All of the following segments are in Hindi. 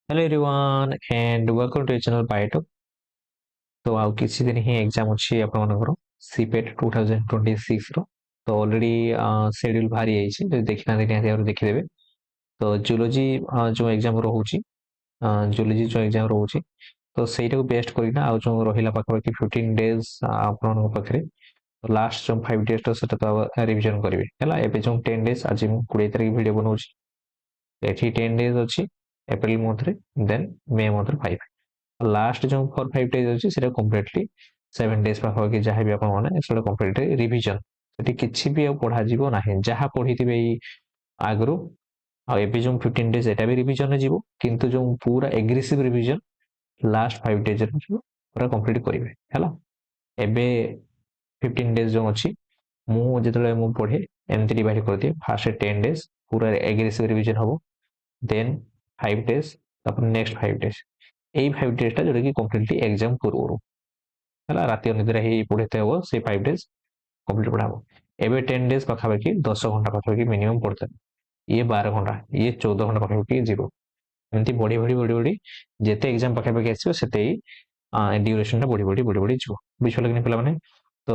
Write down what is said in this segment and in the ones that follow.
Hello everyone and welcome to channel Biotalk. तो आउ किसी दिन ही एग्जाम अच्छी आपनकर सीपेट 2026 रो। तो ऑलरेडी शेड्यूल बाहरी जाइए जो देखना निहाती देखिदेवे। तो जूलोजी जो एग्जाम रोचे जूलोजी जो एग्जाम रोचे तो सहीटा को बेस्ट करना आउ जो रहा पाखापाखि 15 डेज आपण पाखे लास्ट जो 5 डेज तो रिविजन करेंगे है जो 10 डेज आज 20 तारीख वीडियो बनाऊँ। एठी 10 डेज अच्छी एप्रिल मंथ रे देन मे मंथ रे 5 लास्ट जो 4-5 डेज अच्छी से कम्प्लीटली 7 डेज पाखापाखि जहाँ भी आपने कम्प्लीटली रिविजन से किसी भी पढ़ा ना जहाँ पढ़ी थे आगु आबे जो 15 डेज एटा भी रिविजन जीवो किंतु जो पूरा एग्रेसिव रिविजन लास्ट 5 डेज पूरा कंप्लीट करेंगे है। एबे 15 डेज जो अच्छी मु पढ़े एमती डिवाइड कर दिए फास्ट 10 डेज पूरा एग्रेसिव रिविजन हम देन 5 डेज नेक्स्ट 5 डेज यही 5 डेज जोटा कि कम्प्लीटली एग्जाम पूर्व है राति अनिद्रा ही पढ़ते हम से 5 डेज कम्प्लीट पढ़ा एबे 10 डेज पाखापाखि 10 घंटा पाखापाखि मिनिमम पढ़ते ये 12 घंटा ये 14 घंटा पाखापाखि जीरो एमती बढ़ी बढ़ी बढ़ी बढ़ी जिते एग्जाम पाखापाखि आसो से ड्यूरेशन टा बढ़ी बढ़ी बढ़ी बढ़ी जीव बुझे कि पे तो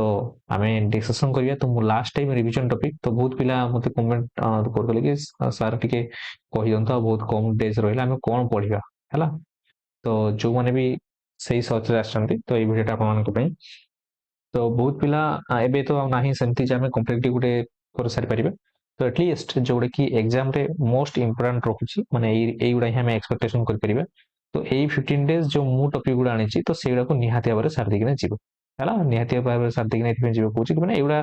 आम डिस्कसन करिया तो मु लास्ट टाइम रिविजन टॉपिक तो बहुत पिला मते कमेंट करले कि सर टिके कहि दंतो बहुत कम डेज रहिला आमे कोन पढिबा हैला। तो जो माने भी सही सर्च रे आछंती तो এই ভিডিওটা ଆପଣମାନଙ୍କ ପାଇଁ तो बहुत पिला एबे तो नाही सेमती जे आमे कम्प्लीटली गुटे कर सारि परिबा तो एटलीस्ट जोडे कि एग्जाम रे मोस्ट इंपोर्टेंट रखुची माने एई गुडा ही आमे एक्सपेक्टेशन कर परिबा। तो एई 15 डेज जो मु टॉपिक गुडा आनिची तो सेगुडा को निहाती भाबरे सार दिगना जीवो हैला निहाती भाबरे सार दिगना एथि जीवो कोची कि माने एगुडा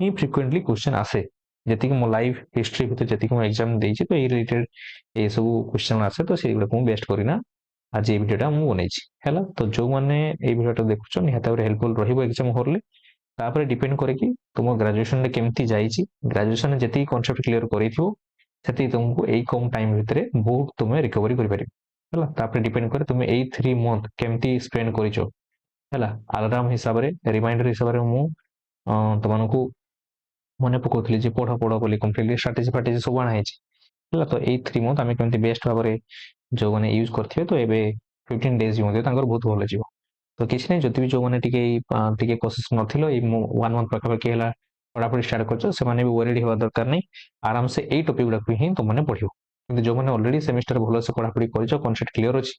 ही फ्रीक्वेंटली क्वेश्चन आसे जति कि मो लाइफ हिस्ट्री भीतर जति कि मो एग्जाम देइची तो ए रिलेटेड ए सब क्वेश्चन आसे तो सेगुडा को बेस्ट करिना आज ये वीडियोटा मु बनैछि हैला। तो जो माने ए वीडियोटा देखुछो निहाती भाबरे हेल्पफुल रहिबो एग्जाम हरले तापर डिपेंड करे कि तुम ग्रेजुएशन रे केमती जाईची ग्रेजुएशन रे जति कांसेप्ट क्लियर करिथियो सेति तुमको एई कम टाइम भितरे बहुत तुमे रिकवरी करि परिबो हैला। तापर डिपेंड करे तुमे एई 3 मंथ केमती स्पेंड करिचो हैला अलार्म हिसाब रे रिमाइंडर हिसाब रे मु तमनको मने पकोतली जे पढ़ पढ़ बोली कंप्लीटली स्ट्रेटजी फैटेजी सब आना हैची हैला। तो एई 3 मंथ आमे केमती बेस्ट भाबरे जो माने यूज करथियो तो एबे 15 डेज मध्ये तांकर बहुत भलो जीवो। तो किसी नहीं जति भी जो मैंने टिके कोशिश नथिलो 1 मंथ पाखापाखि है पढ़ापढ़ी स्टार्ट कर से भी वरीड हवा दरकार नहीं आराम से यही टॉपिक गुड़ा ही तुम मैंने पढ़ो कि जो मैंने ऑलरेडी सेमिस्टर भल से पढ़ापढ़ी कर कनसेप्ट क्लियर अच्छी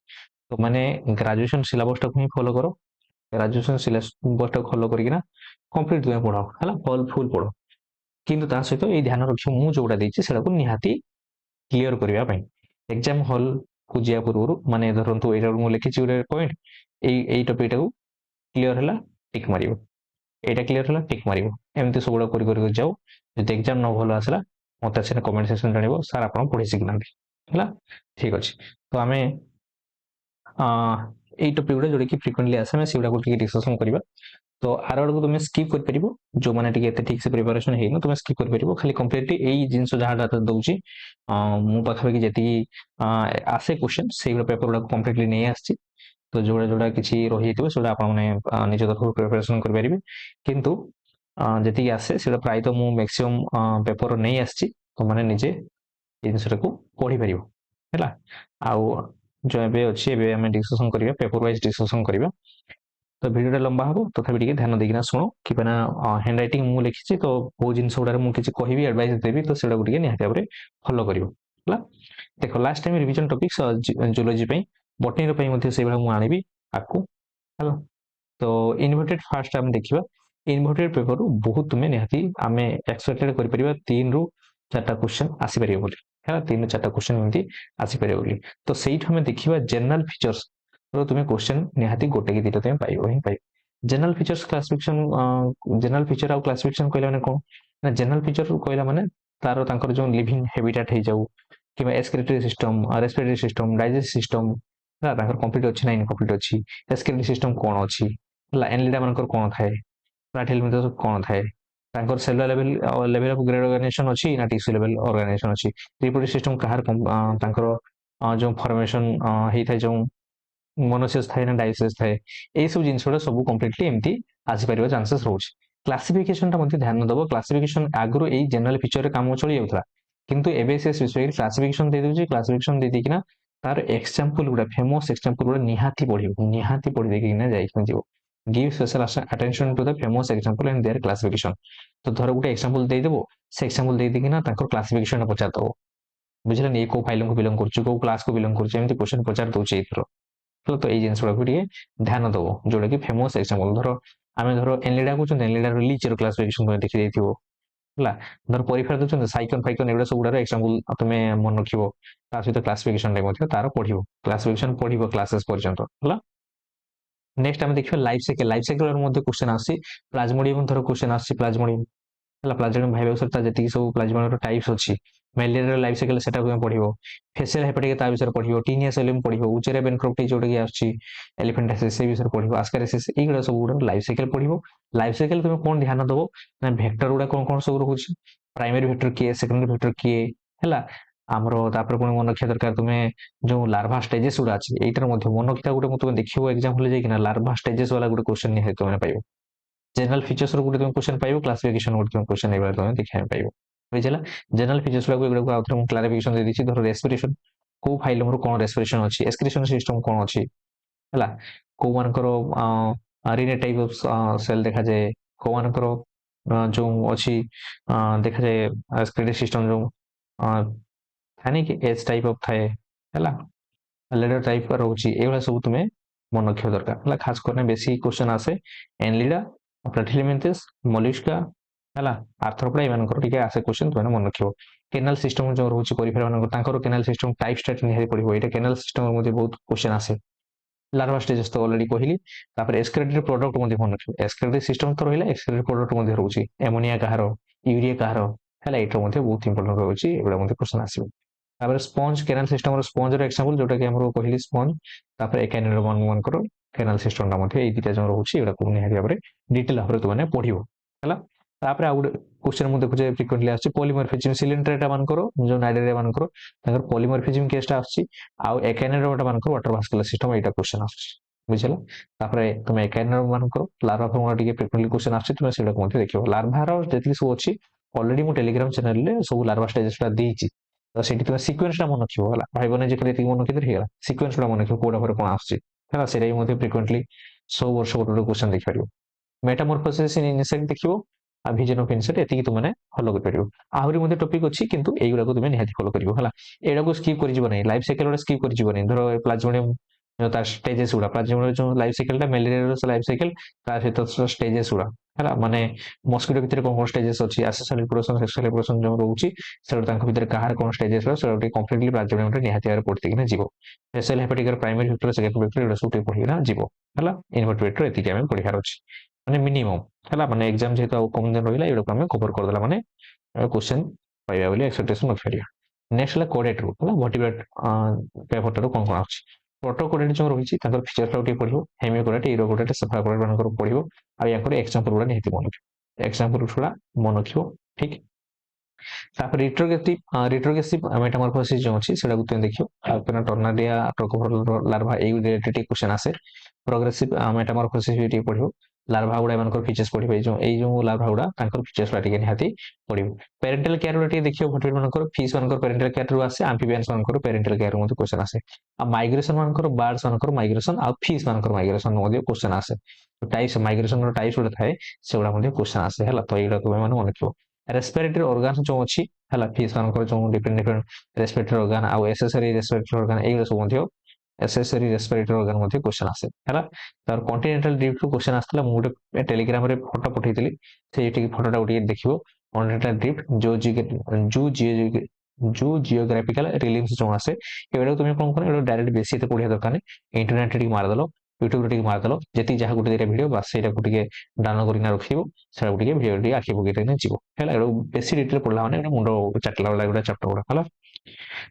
तो मैंने ग्रेजुएशन सिलेबस टाक ही फॉलो करो ग्रेजुएशन सिलेबस टाक फॉलो करना कंप्लीट तुम्हें पढ़ है फल फुल पढ़ किंतु ता सहित ये ध्यान रखियो मु जोड़ा देछि सेटा को निहाती क्लियर करबा पई एग्जाम हॉल को जिया पूर्व माने धरंतु एटा मु लिखि छि गोटे पॉइंट एई टॉपिक टाको क्लियर है टिक मार एटा क्लियर है टिक मार एमती सब कर जाओ जो एग्जाम न भल आसला मत से कमेंट सेक्शन जानव सार आप पढ़ी शिखना है ठीक अच्छे। तो आम यही टॉपिक गुड़ा जोड़ा कि फ्रिक्वेंटली आसे से गुड़ा डिस्कसन करवा। तो आर आड़ को तुम स्किप कर पार जो मैंने ठीक से प्रिपरेशन है तुम स्किप कर पार खाली कम्प्लीटली यही जिन जहाँ दूसरी मो पाखापाखि जी आसे क्वेश्चन से पेपर गुड़ा कम्प्लीटली नहीं आसी तो जोड़ा जोड़ा किसी रही से निज तरफ प्रिपरेशन करेंगे किंतु जी आसे से प्रायतः मु मैक्सिमम पेपर नहीं आसी तो मैंने निजे जिनसा को पढ़ी पार है आउ जो एबे अच्छी एबे हमें डिस्कशन करिया पेपर वाइज डिस्कशन करिया। तो वीडियोटा लंबा हम तथापि टिके ध्यान देकिना शुणु कि हैंड रईटिंग मु लिखी तो बहुत जिन गुड़ा मुझे कहि एडवाइस देवी तो से निहाती भाव फॉलो कर देख last time revision topics zoology botany से आनी आपको है। तो इनवर्टेड फास्ट आम देखा इनवर्टेड पेपर बहुत तुम्हें निहाती आम एक्सपेक्टेड कर 3 ରୁ 4टा क्वेश्चन आसीपर बोली है 3 ରୁ 4टा क्वेश्चन एमती आसीपर बोली। तो सही आम देखा जनरल फीचर्स तो तुम्हें क्वेश्चन निहाती गोटे कि 2टा तुम्हें पाइब ही पाइब general features classification general feature आउ क्लासिफिकेशन कहला माने कौन ना जनरल फीचर कहला माने तार तांकर जो लिविंग हैबिटेट हो जाऊ कि excretory system respiratory system digest system तांकर कंप्लीट अच्छी ना इनकम्प्लीट अच्छी एक्सक्रीटरी सिस्टम कौन अच्छी एनलिडा मानकर कौन थाए प्लाटिहेल मेथड कौन थाए तांकर cellular level of grade organization अच्छी ना टिश्यू लेवल ऑर्गेनाइजेशन अच्छी रिप्रोडक्टिव सिस्टम कहार तांकर जो फॉर्मेशन हेई थाए जो मोनोसिस थाए ना डाइसिस थाए ए सब जिंस गुड़ा सब कंप्लीटली एमती आसी परिबा चांसेस रहउछि। क्लासिफिकेशन टा मध्ये ध्यान दबो क्लासिफिकेशन आगरो ए जनरल फीचर रे काम चली जाउथला किंतु एबे से स्पेसिफिक क्लासिफिकेशन दे दोछि क्लासिफिकेशन दे दिकिना तार एग्जांपल गुड़ा फेमस एग्जांपल गुड़ा निहाती पढ़ी देखिना जाइयो give special attention to the famous example and their classification तो धर गोटे एग्जांपल दे देबो से एग्जांपल दे देकिना ताकर क्लासिफिकेशन पचार दबो बुझिला नहीं को फाइल को बिलोंग करछु को क्लास को बिलोंग करछु एमती क्वेश्चन पचार दउचे इथरो तो एई जिंस गुड़ा टिके ध्यान दबो जोटा कि फेमस एग्जांपल धर आमे धर एनलिडा को एनलिडा लीचर क्लासिफिकेशन तुम देखि देथिबो ହେଲା ଧର ପରୀକ୍ଷା ଦଉଛନ୍ତି ସାଇକନ ଫାଇକନ ଏଗୁଡା ସବୁଗୁଡାର ଏକ୍ସାମ୍ପଲ ତମେ ମନେ ରଖିବ ତା ସହିତ କ୍ଲାସିଫିକେସନ ଟା ମଧ୍ୟ ତାର ପଢିବ କ୍ଲାସିଫିକେସନ ପଢିବ କ୍ଲାसेस ପର୍ଯ୍ୟନ୍ତ ହେଲା ନେକ୍ସଟ ଆମେ ଦେଖିବା ଲାଇଫ ସାଇକେଲ ମଧ୍ୟ क्वेश्चन ଆସି ପ୍ଲାଜମୋଡିୟମ ଧର क्वेश्चन ଆସି ପ୍ଲାଜମୋଡିୟମ ହେଲା ପ୍ଲାଜମୋଡିୟମ ଭାଇବ ସହିତ ଯେତିକି ସବୁ ପ୍ଲାଜମୋଡିୟମର ଟାଇପ୍ସ ଅଛି ମ୍ୟାଲେରିଆର ଲାଇଫ ସାଇକେଲ ସେଟାକୁ ଆମେ ପଢିବ ଫେସିଆଲ ହେପାଟିକ ତା ବିଷୟରେ ପଢିବ ଟିନିଆ ସେଲିମ୍ ପଢିବ ଉଚେରିଆ ବେନକ୍ରୋପ୍ଟିସ୍ ଯୋଉଟା କି ଆସୁଛି ଏଲିଫେଣ୍ଟାସିସ୍ ସେ ବିଷୟରେ ପଢିବ ଆସ୍କାରିସିସ୍ ଏଇଗୁଡା ସବୁ ଗୁଡା ଲାଇଫ ସାଇକେଲ ପଢିବ ଲାଇଫ ସାଇକେଲ ତୁମେ କଣ ଧ୍ୟାନ ଦବ ନା ଭେକ୍ଟର ଗୁଡା କଣ କଣ ସବୁ ରହୁଛି प्राइमरी वेक्टर किए सेकेंडरी वेक्टर किए है आमर तापर पुणी मन रखा दरकार तुम्हें जो लार्भा स्टेजेस गुड़ा अच्छी एटार मन रखा गोटे तुम देखो एग्जांपल जाइए लार्भा स्टेजेस वाला गोटे क्वेश्चन निहाती तुमने पाइब जनरल फीचर्स गोटे तुम क्वेश्चन पाइब क्लासिफिकेशन गोटे तुम क्वेश्चन ये तुम देखा पाइब बुझला जनरल फीचर्स गुड़ा क्लारिफिकेशन दे देछि धर रेस्पिरेशन को फाइलम रो कोन रेस्पिरेशन अछि एक्सक्रीशन सिस्टम कोन अछि हला को मानकर रिने टाइप ऑफ सेल देखा जाए को मानकर जो अच्छी देखा जाए क्रेडिट सिस्टम जो थाने कि एच टाइप ऑफ थाए है लेडर टाइप रोचे ये सब तुम्हें मन रखा दरकार है खास कर बेसी क्वेश्चन आसे एनलिडा प्लाटिहेलमिन्थेस मोलस्का है आर्थ्रोपोडा एमानकर टिके आसे क्वेश्चन तुमने मन रखियो केनाल सिस्टम जो रोचे परिफेरा मानकर तांकर केनाल सिस्टम टाइप स्टार्ट निहारी पड़िबो एटा केनाल सिस्टम मध्ये बहुत क्वेश्चन आसे लार्वा स्टेजेस तो ऑलरेडी कहली तापर एक्सक्रेटरी प्रोडक्ट मध्ये मन रखियो एक्सक्रेटरी सिस्टम तो रहिला एक्सक्रेटरी प्रोडक्ट मध्ये रहउची एमोनिया कहार यूरिया कहार हैला एटा मध्ये बहुत इंपोर्टेंट रहउची एबडा मध्ये क्वेश्चन आसीबो तापर स्पंज केनाल सिस्टम रो स्पंज रो एग्जांपल जोटा कि हमरो कहली स्पंज तापर एकानेर मन करो केनाल सिस्टम टा मध्ये ए दिटा जो रहउची एबडा को निहारी भाबरे डिटेल भाबरे तुमने पढिबो हैला तापर आ गुड क्वेश्चन मु देखु जे फ्रिक्वेंटली आछि पॉलीमॉर्फिज्म सिलिंडर मान करो जो नाइडेरिया मान करो ताकर पॉलीमॉर्फिज्म केसटा आछि आ एकानेर मान करो वाटर भास्कुलर सिस्टम एटा क्वेश्चन आछि बुझल तापर तुम एकानेर मान करो लार्वा फॉर्मुला टिके फ्रिक्वेंटली क्वेश्चन आछि तुम सेडा को मध्ये देखियो लार्वा रो जेति सब अछि ऑलरेडी मो टेलीग्राम चैनल ले सब लार्वा स्टेजेस टा देछि तो सेठी तुम सीक्वेंस टा मन रखियो हला भाई बने जे कले मन रखि हेला सीक्वेंस टा मन रखियो कोडा पर कोन आछि हला सेडा मध्ये फ्रिक्वेंटली 100 वर्ष गोटे क्वेश्चन देखि परियो मेटामॉर्फोसिस इन इनसेक्ट देखियो आ विजन ऑफ इनसेक्ट एति तुमने फॉलो कर परियो आहुरी मध्ये टॉपिक अछि किंतु एगुडा को तुम निहाती फॉलो करियो हला एडा को स्किप करि जीव नै लाइफ साइकिल रे स्किप करि जीव नै धरो प्लाज्मोडियम तार स्टेजेस गुड़ा प्लाज्मोडियम जो लाइफ साइकिल टा मलेरिया रो लाइफ साइकिल तार सहित स्टेजेस गुड़ा है माने मस्किटो भितर कोन कोन स्टेजेस अछि एसेक्सुअल रिप्रोडक्शन सेक्सुअल रिप्रोडक्शन जो रहउची सेडा तांक भितर कहार कोन स्टेजेस रो सेडा कंप्लीटली प्लाज्मोडियम रे निहाती आर पड़ती किना जीवो facial hepatic primary vector secondary vector एडा सुटे पढिना जीवो हला इनवर्टेड एति के हम पढिहार अछि माने मिनिमम हला माने एग्जाम जेतो कम दिन रहिला एडा हम कवर कर देला माने क्वेश्चन पाइबा बोली एक्सपेक्टेशन रखिया नेक्स्ट ला कोडेट रो हला वर्टिब्रेट पेपर रो कोन कोन अछि प्रोटोकोडेट जो रही फीचर टा पढ़ो हेमियोकोडेट इरोकोडेट सेफाकोडेट मान पढ़ो आर एग्जांपल गुड़ा निहाती मन रखियो एग्जांपल गुड़ा मन रखियो ठीक तापर रिट्रोग्रेसिव मेटामॉर्फोसिस जो अछि सेडा तुम देखियो आपन टर्नारिया ट्रोकोफोरल लार्वा ए रिलेटेड क्वेश्चन आसे प्रोग्रेसिव मेटामॉर्फोसिस भी पढ़ो लार्वा गुड़ा मान फीचर्स पढ़िबे जो लार्वा गुड़ा तांकर फीचर्स टा टिके निहाती पढ़िबो पेरेंटल केयर टिके देखियो वर्टिब्रेट मान फिश मान पेरेंटल केयर रु आसे एम्फिबियंस मान पेरेंटल केयर मध्ये क्वेश्चन आसे आ माइग्रेशन मान बर्ड्स मान माइग्रेशन आ फिश मान माइग्रेशन मध्ये क्वेश्चन आसे टाइप्स माइग्रेशन रो टाइप्स गुड़ा थाए सेगुड़ा मध्ये क्वेश्चन आसे हला तो एडा तुम माने मन रखियो रेस्पिरेटरी ऑर्गन जो अछि हला फिश मान जो डिफरेंट डिफरेंट रेस्पिरेटरी ऑर्गन आ एसेसरी रेस्पिरेटरी ऑर्गन एगुड़ा सब मध्ये एसेसरी रेस्पिरेटरी ऑर्गन मध्ये क्वेश्चन आसे हला तार कॉन्टिनेंटल ड्रिफ्ट रो क्वेश्चन आस्तला मु गोटे टेलीग्राम रे फोटो पठैतली सेठी फोटोटा गोटे देखिबो कॉन्टिनेंटल ड्रिफ्ट जो जियोग्राफिकल रिलीफ्स जो आसे एबेडा तुम कोन कोन एडा डायरेक्ट बेसी ते पढिया दरकार नै इंटरनेट टिक मार दलो यूट्यूब रे टिक मार दलो जेति जहा गोटे दिरा वीडियो बस सेटा को टिके डाउनलोड करिना रखिबो सेटा को टिके वीडियो टिके आखि पकेट ने जीवो हैला एडा बेसी डिटेल पढला माने एडा मुंडो चाटला वाला एडा चैप्टर गुडा हला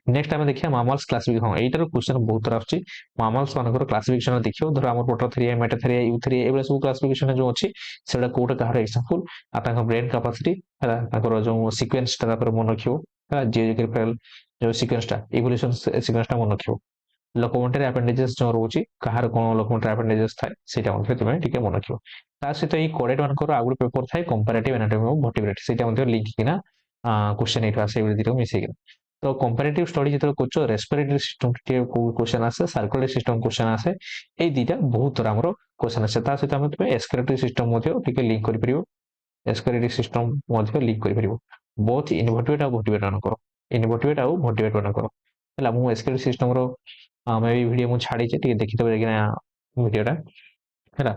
नेक्स्ट आमे देखिया मामल्स क्लासिफिकेशन हां एटार क्वेश्चन बहुत तरह अछि मामल्स मानकर क्लासिफिकेशन देखियो धर हमर प्रोटोथेरिया मेटाथेरिया यूथेरिया एबे सब क्लासिफिकेशन जो अछि सेडा कोटा कहार एग्जांपल आ तांका ब्रेन कैपेसिटी हैला तांकर जो सीक्वेंस ता पर मन रखियो जियोग्राफिकल जो सीक्वेंस टा इवोल्यूशन सीक्वेंस टा मन रखियो लोकोमोटरी अपेंडेजेस जो रोची कहार कोन लोकोमोटरी अपेंडेजेस थाए सेटा मध्ये तुमे टिके मन रखियो ता सहित ई कोडेट मानकर आगुड पेपर थाए कंपैरेटिव एनाटॉमी ऑफ वर्टिब्रेट सेटा मध्ये लिंक किना क्वेश्चन एटा आसे एबे दिरो मिसेगिना तो कंपैरेटिव स्टडी जो करछ रेस्पिरेटरी सिस्टम क्वेश्चन आसे सर्कुलेटरी सिस्टम क्वेश्चन आसे ए दीटा बहुत थोड़ा हमरो क्वेश्चन आसे ता सहित हम तुमे एक्सक्रेटरी सिस्टम मध्ये टिके लिंक करि परिबो एक्सक्रेटरी सिस्टम मध्ये लिंक करि परिबो बोथ इनवर्टेड आ मोटिवेट मान इनवर्टेड आ मोटिवेट मान हला मु एक्सक्रेटरी सिस्टम रो मे भी वीडियो मु छाडी टिके देखि तबे कि ना वीडियोटा हला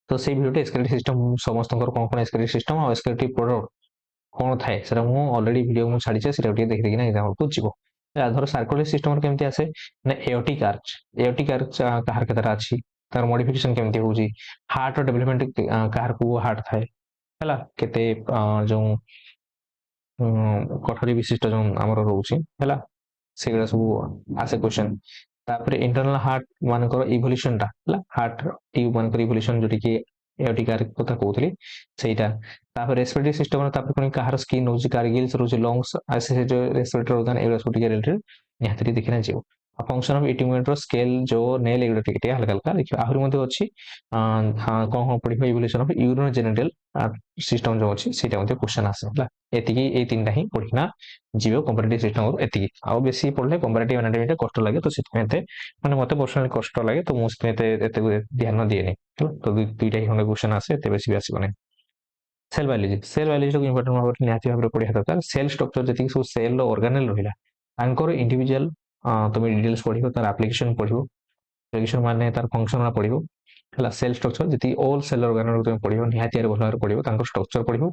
तो से वीडियो एक्सक्रेटरी सिस्टम समस्त कोन एक्सक्रेटरी सिस्टम और एक्सक्रेटरी प्रोडक्ट कौन थाए सेटा मु ऑलरेडी वीडियो मु छाडी सेटा टिके देखि देखि ना एग्जांपल को जीवो धर सर्कुलेटरी सिस्टम केमती आसे ना एओटिक आर्च कहार केतरा अछि तार मॉडिफिकेशन केमती होउची हार्ट डेवलपमेंट कहार को हार्ट थाए हला केते जो कठोरी विशिष्ट जो हमर रहउची हला सेगुड़ा सब आसे क्वेश्चन तापरे इंटरनल हार्ट मानकर इवोल्यूशन टा हला हार्ट ट्यूब मानकर इवोल्यूशन जोटी कि एओटिक आर्च कथा कहउतली सेटा तापर रेस्पिरेटरी सिस्टम तापर कोनी कहार स्किन होची कारगिल्स रोची लंग्स आसे जो रेस्पिरेटरी organ एगुड़ा सब टिके रिलेटेड निहाती देखिना जीव फंक्शन ऑफ इटिंगमेंट रो स्केल जो नेल एगुड़ा टिके हल्का हल्का देखियो आहुरी मध्ये अछि हां कोन पढिबो इवोल्यूशन ऑफ यूरिनो जेनिटल सिस्टम जो अछि सेटा मध्ये क्वेश्चन आसे हला एतिकी ए तीनटा ही पढिना जीव कंपैरेटिव सिस्टम एतिकी आ बेसी पढले कंपैरेटिव एनाटॉमी कष्ट लागे तो सिथमेते माने मते पर्सनली कष्ट लागे तो मु सिथमेते एते ध्यान दिएनी तो दुईटा ही क्वेश्चन आसे एते बेसी आसीबो नै सेल बायोलॉजी को इंपोर्टेंट भाव निहाती भाव पढ़िया दरकार सेल स्ट्रक्चर जति सब सेल रो ऑर्गेनेल रहिला तांकर इंडिविजुअल तुम डिटेल्स पढ़िबो तार एप्लीकेशन पढ़िबो एप्लीकेशन माने तार फंक्शन पढ़िबो हला सेल स्ट्रक्चर जति ऑल सेल ऑर्गेनेल तुम पढ़िबो निहाती भाव भाव पढ़िबो तांकर स्ट्रक्चर पढ़िबो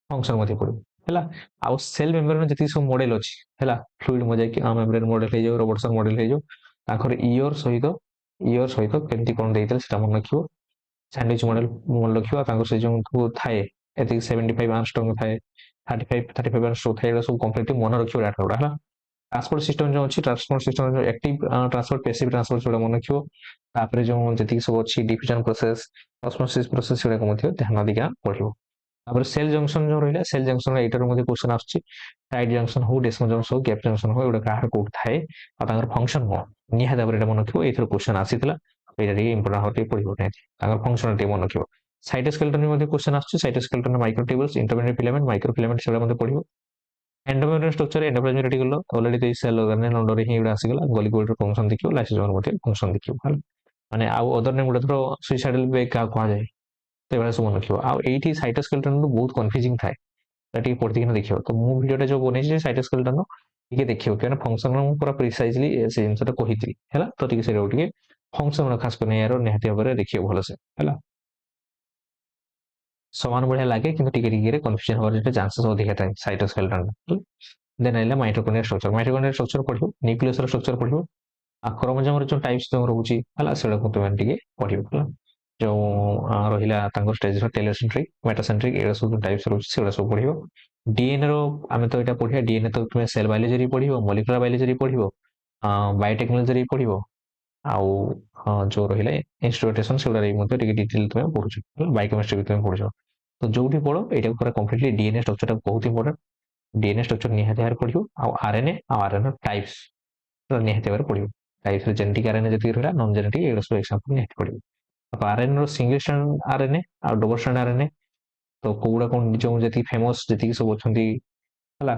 फंक्शन मध्ये पढ़िबो हला आ सेल मेम्ब्रेन जति सब मॉडल अछि हला फ्लूइड मोजाइक मेम्ब्रेन मॉडल हे जो रॉबर्टसन मॉडल हे जो तांकर ईयर सहित केमती कोन देइतल सेटा मन रखिबो सैंडविच मॉडल मन रखिबो तांकर से जो थाए एति 75 आर्मस्ट्रांग थाए 35 आर्मस्ट्रांग थाए सब कंप्लीटली मन रखिबो डाटा गुडा हला ट्रांसपोर्ट सिस्टम जो अछि ट्रांसपोर्ट सिस्टम जो एक्टिव ट्रांसपोर्ट पैसिव ट्रांसपोर्ट जोडा मन रखिबो तापरे जो जति सब अछि डिफ्यूजन प्रोसेस ऑस्मोसिस प्रोसेस जोडा को मध्ये ध्यान दिगा पढिबो तापर सेल जंक्शन जो रहिला सेल जंक्शन एटर मध्ये क्वेश्चन आछि टाइट जंक्शन हो डेसिमल जंक्शन हो गैप जंक्शन हो एडा काहर कोड थाए आ तांकर फंक्शन हो निहा तापर एटा मन रखिबो एथर क्वेश्चन आसीतला एटा रे इंपोर्टेंट होते पढिबो नै तांकर फंक्शन टे मन रखिबो साइटोस्केलेटन मध्ये क्वेश्चन आछि cytoskeleton microtubules intermediate filament microfilament सेडा मध्ये पढिबो endomembrane structure endoplasmic reticulum already तो सेल ऑर्गेनेल अंडर ही एडा आसीगला गोलिगोल्ड फंक्शन देखियो लाइसोसोम मध्ये फंक्शन देखियो हल माने आ अदर नेम गुडा तो सुइसाइडल वेग का कहा जाय तो एबा सब मन रखिबो आ एठी साइटोस्केलेटन बहुत कंफ्यूजिंग थाए एटी पढि किना देखियो तो मु वीडियोटा जो बनै छै साइटोस्केलेटन टिके देखियो केना फंक्शन मु पूरा प्रिसाइजली से जिनसटा कहितली हैला तो टिके से टिके फंक्शन खास को यार निहाती भाबरे देखियो भलो से हैला समान बढ़िया लागे किंतु टिके टिके रे कंफ्यूजन होर जेते चांसेस अधिक थाए साइटोस्केलेटन देन आइला माइटोकॉन्ड्रिया स्ट्रक्चर पढियो न्यूक्लियस स्ट्रक्चर पढियो आ क्रोमोसोम जो टाइप्स तो रहउची हला सेडा को तुम टिके पढियो हला जो रहिला तांको स्टेज टेलर सेंट्रिक मेटासेंट्रिक एरा सब टाइप्स रहउची सेडा सब पढियो डीएनए रो आमे तो एटा पढिया डीएनए तो तुम सेल बायोलॉजी पढियो मॉलिक्यूलर बायोलॉजी पढियो बायोटेक्नोलॉजी पढियो आउ जो रहिला इंस्ट्रुमेंटेशन सेडा रे मते टिके डिटेल तुम पढुछु बायोकेमिस्ट्री तुम पढुछु तो जोठी पढो एटा पूरा कंप्लीटली डीएनए स्ट्रक्चर बहुत इंपोर्टेंट डीएनए स्ट्रक्चर निहाती भाबरे पढियो आ आरएनए टाइप्स तो निहाती भाबरे पढियो टाइप्स जेनेटिक आरएनए जति रहला नॉन जेनेटिक एगुड़ा सब एग्जांपल निहाती पढियो अब आरएनए रो सिंगल स्ट्रैंड आरएनए और डबल स्ट्रैंड आरएनए तो कोउडा कोन जो जति फेमस जति सब अछंती हला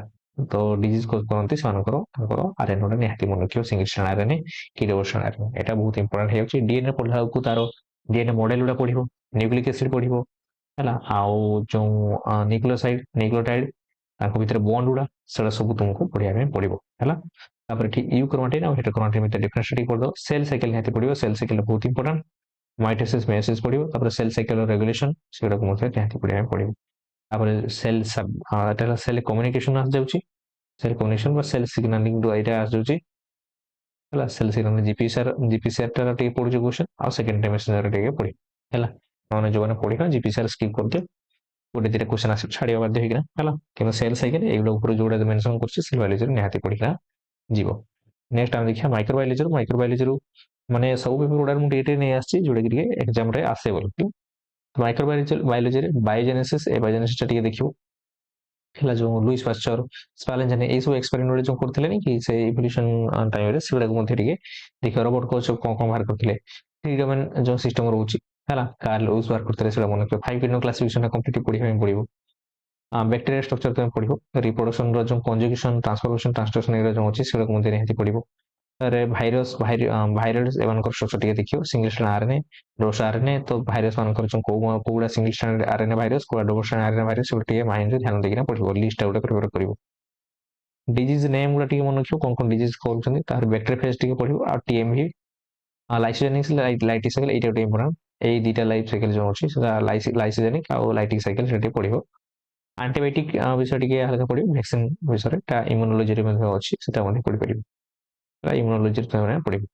तो डिजीज को करंती सानकर तांकर आरएनए रो निहाती मन रखियो सिंगल स्ट्रैंड आरएनए कि डबल स्ट्रैंड आरएनए एटा बहुत इंपोर्टेंट हे अछि डीएनए पढला को तारो डीएनए मॉडल उडा पढिबो न्यूक्लिक एसिड पढिबो हला आउ जो न्यूक्लियोसाइड न्यूक्लियोटाइड ताको भितर बॉन्ड उडा सेडा सब तुमको पढिया में पढिबो हला तापर ठीक यूक्रोमाटिन और हेटेरोक्रोमाटिन में डिफरेंस स्टडी कर दो सेल साइकिल निहाती पढिबो सेल साइकिल बहुत इंपोर्टेंट माइटोसिस मेयोसिस पढिबो तापर सेल साइकिल रेगुलेशन सेडा को मते निहाती पढिया में पढिबो तापर सेल सब एटा सेल कम्युनिकेशन आस जाउची सेल कम्युनिकेशन बा सेल सिग्नलिंग दो एटा आस जाउची हला सेल सिग्नल जीपीसीआर टा टे पढु क्वेश्चन आ सेकंड टाइम मेसेंजर टे पढि हला माने जो माने पढिका जीपीसीआर स्किप करते गोटे दिटा क्वेश्चन आसी छाड़िया बाध्य होइकिना हला कि सेल साइकिल एगुडा ऊपर जोडा मेंशन करछि सेल बायोलॉजी निहाती पढिका जीवो नेक्स्ट हम देखिया माइक्रोबायोलॉजी माने सब पेपर गुडा मु डेटे नै आछि जोडा कि एग्जाम रे आसे बोल माइक्रोबायोलॉजी रे बायोजेनेसिस ए बायोजेनेसिस टा टिके देखियो हला जो लुइस पास्चर स्पालेंजन ए सब एक्सपेरिमेंट जो करथिले नै कि से इवोल्यूशन टाइम रे सेडा को मध्ये टिके देखियो रोबोट को सब कोन बाहर करथिले थ्री डोमेन जो सिस्टम रहउची हला कार्ल लुइस बाहर करथिले सेडा मन 5 किलो क्लासिफिकेशन कंप्लीट पढिया में पडिबो बैक्टेरिया स्ट्रक्चर तुम पढ़ो रिप्रोडक्शन रो जो कंजुगेशन ट्रांसफॉर्मेशन ट्रांसलेशन एरा जो अछि सेडा को निहाती पढ़िबो तारे भाइरस भाइरस एवं स्ट्रक्चर टिके देखियो single strand RNA double strand RNA तो भाइरस मान जो कोउडा सिंगल स्ट्रैंड आरएनए भाइरस कोउडा डबल स्ट्रैंड आरएनए भाइरस टिके माइंड रे ध्यान देकिना पढ़िबो लिस्ट आउट करिबो डिजीज नेम गुडा टिके मन रखियो कोन डिजीज करूछन तार बैक्टेरिया टिके पढ़िबो आ टीएमवी लाइसोजेनिक लाइटिक साइकिल एटा गोटे इंपोर्टेंट एई दुटा लाइफ साइकिल जो अछि सेटा लाइसोजेनिक आ लाइटिक साइकिल सेटा पढ़िबो आंटीबायोटिक विषय टिके हल्का पढ़िबो वैक्सीन विषय टा इम्यूनोलॉजी रे मध्ये अछि सेटा मध्ये पढ़ि परिबो इम्यूनोलॉजी रे तमे पढ़िबो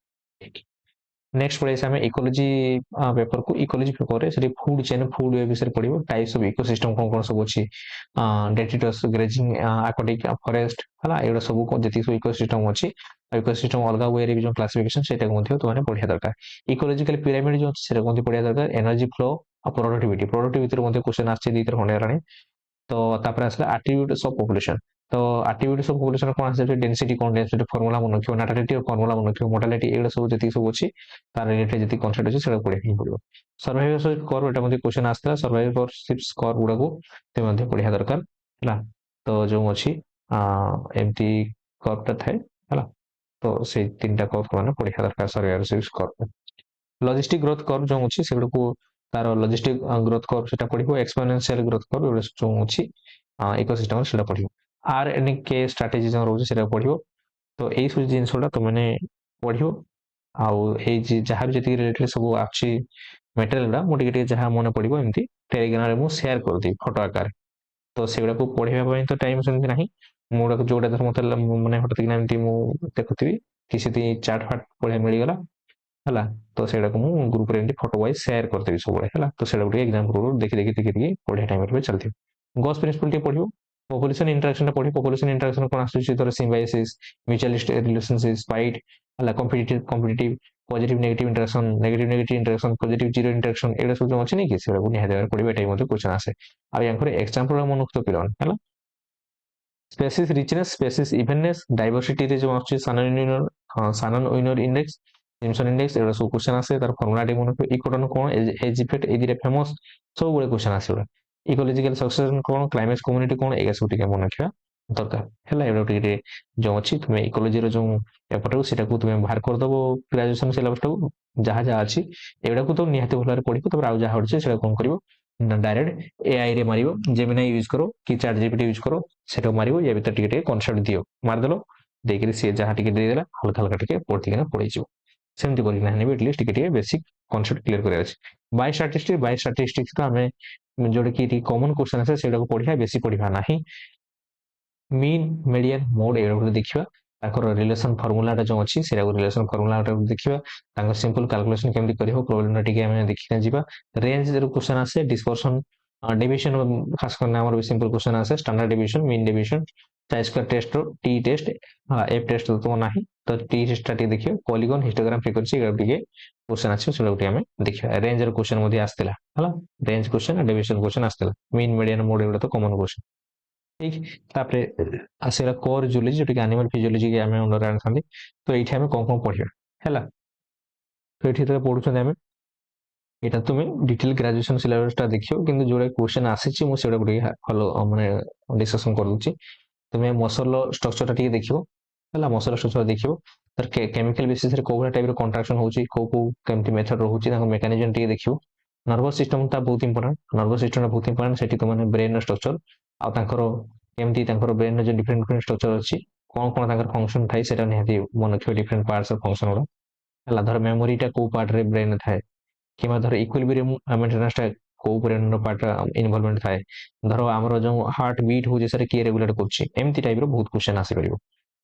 नेक्स्ट पढ़े आम इकोलॉजी पेपर को इकोलॉजी पेपर रे फूड चेन फूड वेब विषय पढ़िबो टाइप्स ऑफ इकोसिस्टम कोन कोन सब अछि डेट्रिटस ग्रेजिंग aquatic फॉरेस्ट हला एडा सब को जति सब इकोसिस्टम अछि इकोसिस्टम अलगा वे रे जो क्लासिफिकेशन सेटा मध्ये तो माने पढ़िया दरकार इकोलॉजिकल पिरामिड जो सेटा मध्ये पढ़िया दरकार एनर्जी फ्लो और प्रोडक्टिविटी रे मध्ये क्वेश्चन आछि दी तर होने रानी तो तापर आसला एट्रिब्यूट्स ऑफ पॉपुलेशन तो एट्रिब्यूट्स ऑफ पॉपुलेशन कोन आसे डेंसिटी कोन डेंसिटी फार्मूला मन रखियो नाटालिटी और फार्मूला मन रखियो मोर्टालिटी एडा सब जति सब अछि तार रिलेटेड जति कांसेप्ट अछि सेटा पढ़िया पड़िबो सर्वाइवरशिप स्कोर एटा मध्ये क्वेश्चन आस्ता सर्वाइवरशिप स्कोर गुडा को ते मध्ये पढ़िया दरकार हला तो जो अछि एमटी कर्वटा थाए हला तो से तीनटा कर्व माने पढ़िया दरकार survivorship score logistic growth curve जो अछि सेगुडा को तार लॉजिस्टिक ग्रोथ कर्व सेटा पढ़िबो एक्सपोनेंशियल ग्रोथ कर्व एडा जो अछि इकोसिस्टम सेटा पढ़िबो आरएनए स्ट्रेटजी जो रहउछि सेटा पढ़िबो तो एई सब जिनसोडा तो माने पढ़िबो आउ एई जहाँ भी जति रिलेटेड सब आछि मटेरियल डा मोटी टिके जहाँ मन पड़िबो एमती टेलीग्राम रे मु शेयर कर दी फोटो आकार तो सेगुडा को पढ़िबा पई तो टाइम सेमति नाही मोडा को जोडा धर मते माने हटत कि एमती मु देखुथिबी किसी ती चार्ट फाट पढ़े मिली गला हला तो सेडा को मु ग्रुप रे फोटो वाइज शेयर करतेबी सब बळे हला तो सेडा गुटे एग्जाम को देखि पढ़े टाइम रे चलथि गॉस प्रिंसिपल टे पढ़ियो पॉपुलेशन इंटरेक्शन पढ़ी पॉपुलेशन इंटरेक्शन कोन आसुची तर सिम्बायोसिस म्यूचुअलिस्ट रिलेशनशिप स्पाइट हला competitive positive negative interaction positive zero interaction एडा सब जो अछि नै कि सेडा को निहाय पढ़िबे टाइम मध्ये क्वेश्चन आसे आ यांकर एग्जांपल मन तो पिलन हला species richness species evenness diversity रे जो अछि सानन विनर इंडेक्स जिम्सन इंडेक्स एडा सब क्वेश्चन आसे तार फार्मूला टे मन इकोटन कोन एज इफेक्ट ए दिरे फेमस सब बळे क्वेश्चन आसे इकोलॉजिकल सक्सेशन कोन क्लाइमेट कम्युनिटी कोन एगा सब टिके मन रखिया दरकार हैला एडा टिके जो अछि तुमे इकोलॉजी रो जो पेपर को सेटा को तुमे बाहर कर दबो ग्रेजुएशन सिलेबस को जहा जहा अछि एडा को तो निहाते भलारे पढिबो तब आउ जहा होछि सेटा कोन करिवो डायरेक्ट एआई रे मारिवो जेमिनी यूज करो कि चैट जीपीटी यूज करो सेटा मारिवो या भीतर टिके कांसेप्ट दियो मार देलो देखि से जहा टिके दे देला हल्का हल्का टिके पढि केना पढि जिवो सेमति करि ना हेबे एटलीस्ट टिके बेसिक कांसेप्ट क्लियर करे अछि बाय स्टैटिस्टिक्स तो हमें जोड़े कि कॉमन क्वेश्चन आसे सेटा को पढिया बेसी पढिबा नाही मीन मीडियन मोड एडा देखिबा ताकर रिलेशन फार्मूला टा जो अछि सेटा को रिलेशन फार्मूला टा देखिबा ताकर सिंपल कैलकुलेशन केमति करियो प्रॉब्लम टिके हम देखिना जिबा रेंज रो क्वेश्चन आसे डिस्पर्शन डेविएशन खास करना हमर सिंपल क्वेश्चन आसे स्टैंडर्ड डेविएशन मीन डेविएशन चाहे square test t test F test तो नाही तो टी टेस्ट टी देखियो पॉलीगन हिस्टोग्राम फ्रीक्वेंसी एडा टिके क्वेश्चन आसे सेटा उठी हमें देखिबा रेंज रो क्वेश्चन मध्ये आस्तेला हला रेंज क्वेश्चन डेविएशन क्वेश्चन आस्तेला मीन मीडियन मोड एडा तो कॉमन क्वेश्चन ठीक तापरे आसेला कोर जूलॉजी जो कि एनिमल फिजियोलॉजी के हमें अंडर आनथांदी तो एठी हमें कोन पढिया हैला तो एठी तो पढुछन हमें एटा तुमे डिटेल ग्रेजुएशन सिलेबस ता देखियो किंतु जोडे क्वेश्चन आसीची मु सेडा गुडी फॉलो माने डिस्कशन कर दूची तुमे मसल स्ट्रक्चर ता टिके देखियो हैला मसल स्ट्रक्चर देखियो तर केमिकल बेसिस रे कोबरा टाइप रो कंट्रैक्शन होची को केमति मेथड रहउची ताको मेकानिज्म टिके देखियो नर्वस सिस्टम ता बहुत इंपोर्टेंट नर्वस सिस्टम बहुत इंपोर्टेंट सेठी तो माने ब्रेन स्ट्रक्चर आ तांकर केमति तांकर ब्रेन जो डिफरेंट डिफरेंट स्ट्रक्चर अछि कोन कोन तांकर फंक्शन थाई सेटा नेहति मन रखियो डिफरेंट पार्ट्स ऑफ फंक्शन होला हला धर मेमोरी टा को पार्ट रे ब्रेन थाए किमा धर इक्विलिब्रियम मेंटेनेंस टा को ब्रेन रो पार्ट इन्वॉल्वमेंट थाए धर हमर जो हार्ट बीट हो जे सरे के रेगुलेट करछि एमति टाइप रो बहुत क्वेश्चन आसी परिबो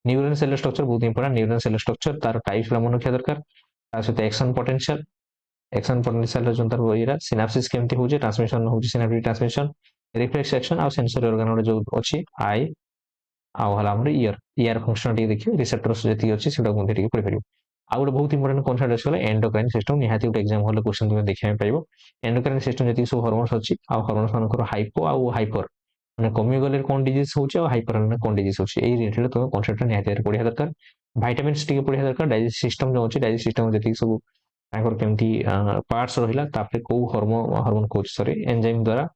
न्यूरल सेल स्ट्रक्चर बहुत इंपोर्टेंट न्यूरल सेल स्ट्रक्चर तार टाइप्स ला मन रखिया दरकार तासते एक्शन पोटेंशियल जो तार एरा सिनेप्सिस केमति होजे ट्रांसमिशन होजे सिनेप्टिक ट्रांसमिशन रिफ्लेक्स एक्शन आ सेंसरी ऑर्गन जो अछि आई आ हला हमर ईयर फंक्शन टी देखियो रिसेप्टर्स जति अछि सेटा मध्ये टी पढि परिबो आ गुड बहुत इंपोर्टेंट कांसेप्ट अछि एंडोक्राइन सिस्टम निहाती गुड एग्जाम हॉल क्वेश्चन तुमे देखिया पाइबो एंडोक्राइन सिस्टम जति सब हार्मोन्स अछि आ हार्मोन्स मानकर हाइपो आ हाइपर माने कमी गले कोन डिजीज होछि आ हाइपर माने कोन डिजीज होछि एई रिलेटेड तुमे कांसेप्ट निहाती पढिया दरकार विटामिन्स टी पढिया दरकार डाइजेस्ट सिस्टम जो अछि डाइजेस्ट सिस्टम जति सब तांकर केमती पार्ट्स रहिला तापरे को हार्मोन कोच सॉरी एंजाइम द्वारा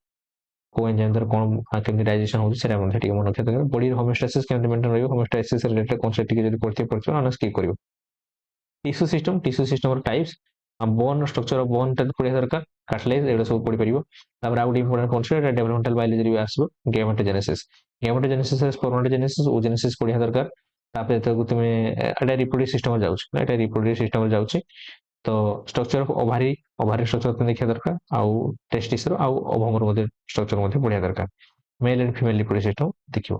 କୋଉ ଏଞ୍ଜାଇମ୍ ଦ୍ୱାରା କ'ଣ କେମିତି ଡାଇଜେସନ୍ ହେଉଛି ସେଇଟା ମଧ୍ୟ ଟିକେ ମନେ ରଖିବା ଦରକାର। ବଡିର ହୋମିଓଷ୍ଟାସିସ୍ କେମିତି ମେଣ୍ଟେନ୍ ରହିବ, ହୋମିଓଷ୍ଟାସିସ୍ ରିଲେଟେଡ୍ କନସେପ୍ଟ ଟିକେ ଯଦି ପଢ଼ିଥିବ ନହେଲେ ସ୍କିପ୍ କରିବ। ଟିସ୍ୟୁ ସିଷ୍ଟମର types, bone structure of bone ଟା ପଢ଼ିବା ଦରକାର, କାର୍ଟିଲେଜ୍ ଏଗୁଡ଼ା ସବୁ ପଢ଼ିପାରିବ। ତାପରେ ଆଉ ଗୋଟେ ଇମ୍ପୋର୍ଟାଣ୍ଟ କନସେପ୍ଟ ଏଟା ଡେଭଲପମେଣ୍ଟାଲ ବାୟୋଲୋଜିରେ ବି ଆସିବ, ଗେମେଟୋଜେନେସିସ୍। ଗେମେଟୋଜେନେସିସ୍, ସ୍ପର୍ମାଟୋଜେନେସିସ୍, ଓଜେନେସିସ୍ ପଢ଼ିବା ଦରକାର। ତାପରେ ଯେତେବେଳେ ତୁମେ ଏଟା ରିପ୍ରୋଡକ୍ଟିଭ୍ ସିଷ୍ଟମରେ ଯାଉଛି, ଏଟା ରିପ୍ରୋଡକ୍ଟିଭ୍ ସିଷ୍ଟମରେ ଯାଉଛି। ତ ଷ୍ଟ୍ରକ୍ଚର ଅଫ୍ ଓଭାରି ଷ୍ଟ୍ରକ୍ଚର ତୁମେ ଦେଖିବା ଦରକାର, ଆଉ ଟେଷ୍ଟିସର ଆଉ ଓଭମର ମଧ୍ୟ ଷ୍ଟ୍ରକ୍ଚର ମଧ୍ୟ ପଢ଼ିବା ଦରକାର। Mail and female reproductive system ଦେଖିବ।